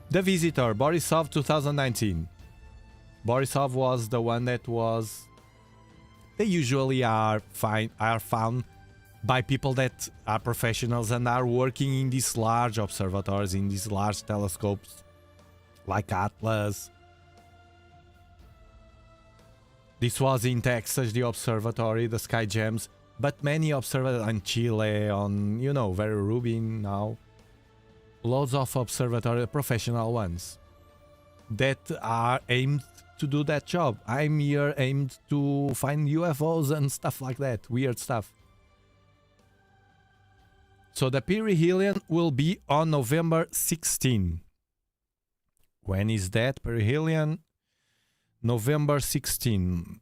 the visitor, Borisov 2019. Borisov was the one that was... They usually are found by people that are professionals and are working in these large observatories, in these large telescopes, like Atlas. This was in Texas, the observatory, the Sky Gems, but many observatories in Chile, on, you know, very Rubin now. Loads of observatory, professional ones, that are aimed to do that job. I'm here aimed to find UFOs and stuff like that, weird stuff. So the perihelion will be on November 16. When is that perihelion? November 16.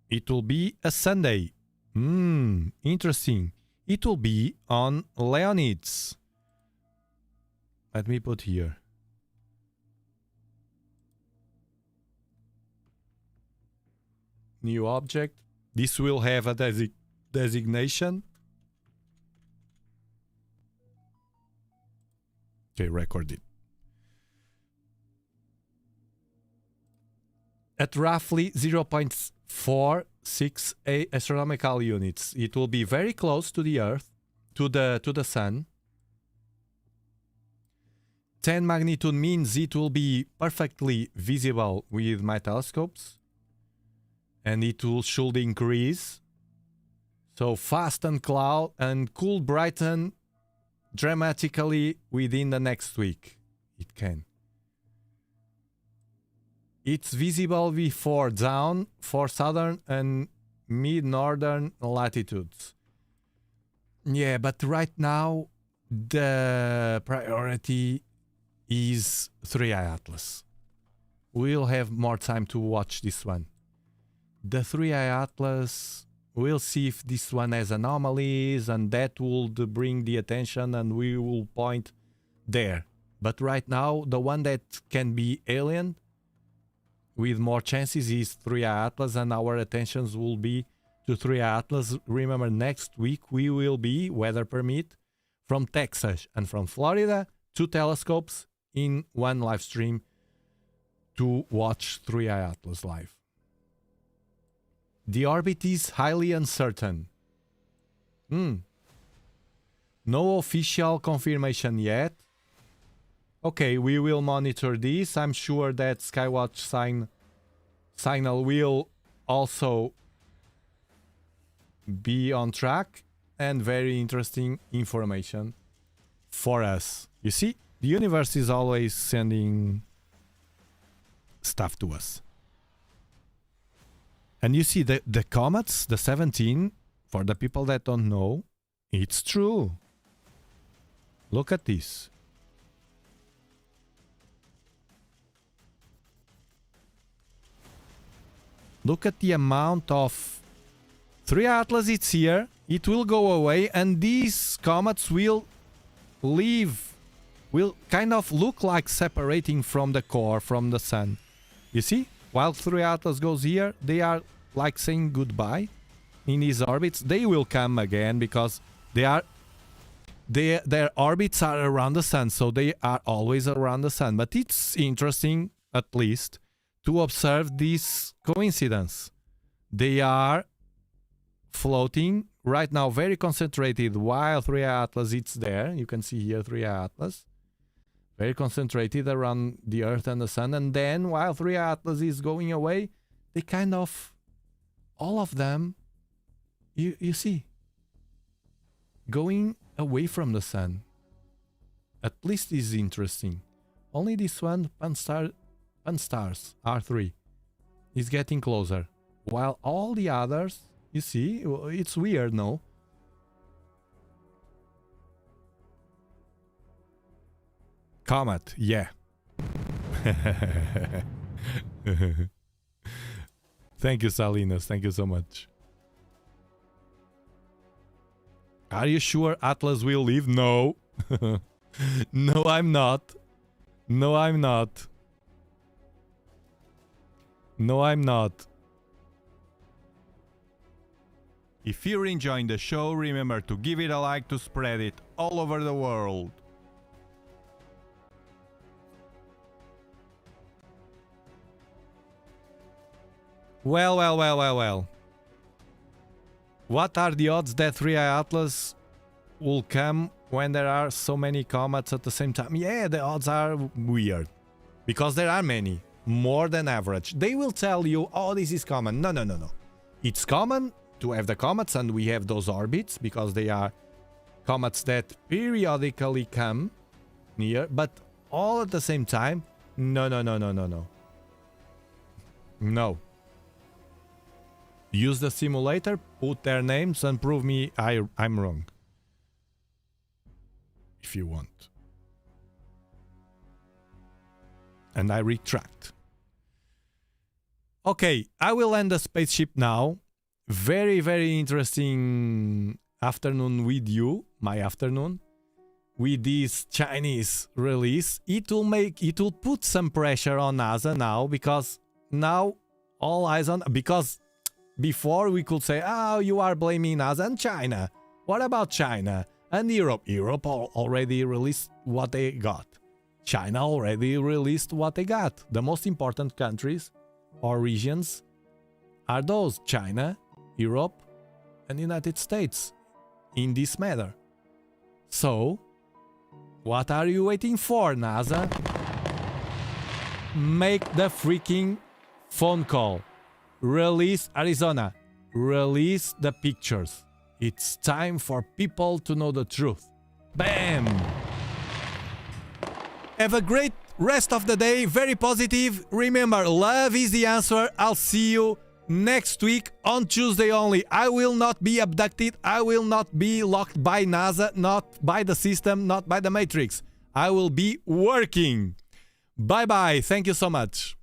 It will be a Sunday. Interesting. It will be on Leonids. Let me put here. New object. This will have a designation. Okay, record it. At roughly 0.46 astronomical units, it will be very close to the Earth, to the Sun. 10 magnitude means it will be perfectly visible with my telescopes, and it should increase. So fast and cool brighten dramatically within the next week. It can. It's visible before dawn for southern and mid-northern latitudes. Yeah, but right now the priority is 3i Atlas. We'll have more time to watch this one. The 3i Atlas, we'll see if this one has anomalies, and that will bring the attention and we will point there. But right now, the one that can be alien with more chances is 3i Atlas, and our attentions will be to 3i Atlas. Remember, next week we will be, weather permit, from Texas and from Florida, 2 telescopes in one live stream to watch 3i Atlas live. The orbit is highly uncertain. No official confirmation yet. Okay, we will monitor this. I'm sure that Skywatch signal will also be on track, and very interesting information for us. You see, the universe is always sending stuff to us. And you see the comets, the 17, for the people that don't know, it's true. Look at this. Look at the amount of 3 Atlas, it's here. It will go away, and these comets will leave, will kind of look like separating from the core, from the sun. You see? While 3 Atlas goes here, they are like saying goodbye in these orbits. They will come again because their orbits are around the sun, so they are always around the sun. But it's interesting, at least, to observe this coincidence. They are floating right now, very concentrated, while 3 Atlas it's there. You can see here 3 Atlas. Very concentrated around the Earth and the Sun. And then, while 3 Atlas is going away, they kind of, all of them, you see, going away from the Sun. At least is interesting. Only this one, Pan-Stars R3, is getting closer. While all the others, you see, it's weird, no? Comet, yeah. Thank you, Salinas. Thank you so much. Are you sure Atlas will leave? No. No, I'm not. No, I'm not. No, I'm not. If you're enjoying the show, remember to give it a like to spread it all over the world. Well. What are the odds that 3i Atlas will come when there are so many comets at the same time? Yeah, the odds are weird. Because there are many. More than average. They will tell you, oh, this is common. No. It's common to have the comets, and we have those orbits because they are comets that periodically come near, but all at the same time? No. No. Use the simulator, put their names, and prove me I'm wrong. If you want. And I retract. Okay, I will end the spaceship now. Very, very interesting afternoon with you, my afternoon, with this Chinese release. It will put some pressure on NASA now, because now all eyes on, because Before we could say, oh, you are blaming NASA and China. What about China and Europe? Europe already released what they got. China already released what they got. The most important countries or regions are those: China, Europe, and United States in this matter. So, what are you waiting for, NASA? Make the freaking phone call. Release Arizona. Release the pictures. It's time for people to know the truth. Bam! Have a great rest of the day. Very positive. Remember, love is the answer. I'll see you next week on Tuesday only. I will not be abducted. I will not be locked by NASA, not by the system, not by the Matrix. I will be working. Bye-bye. Thank you so much.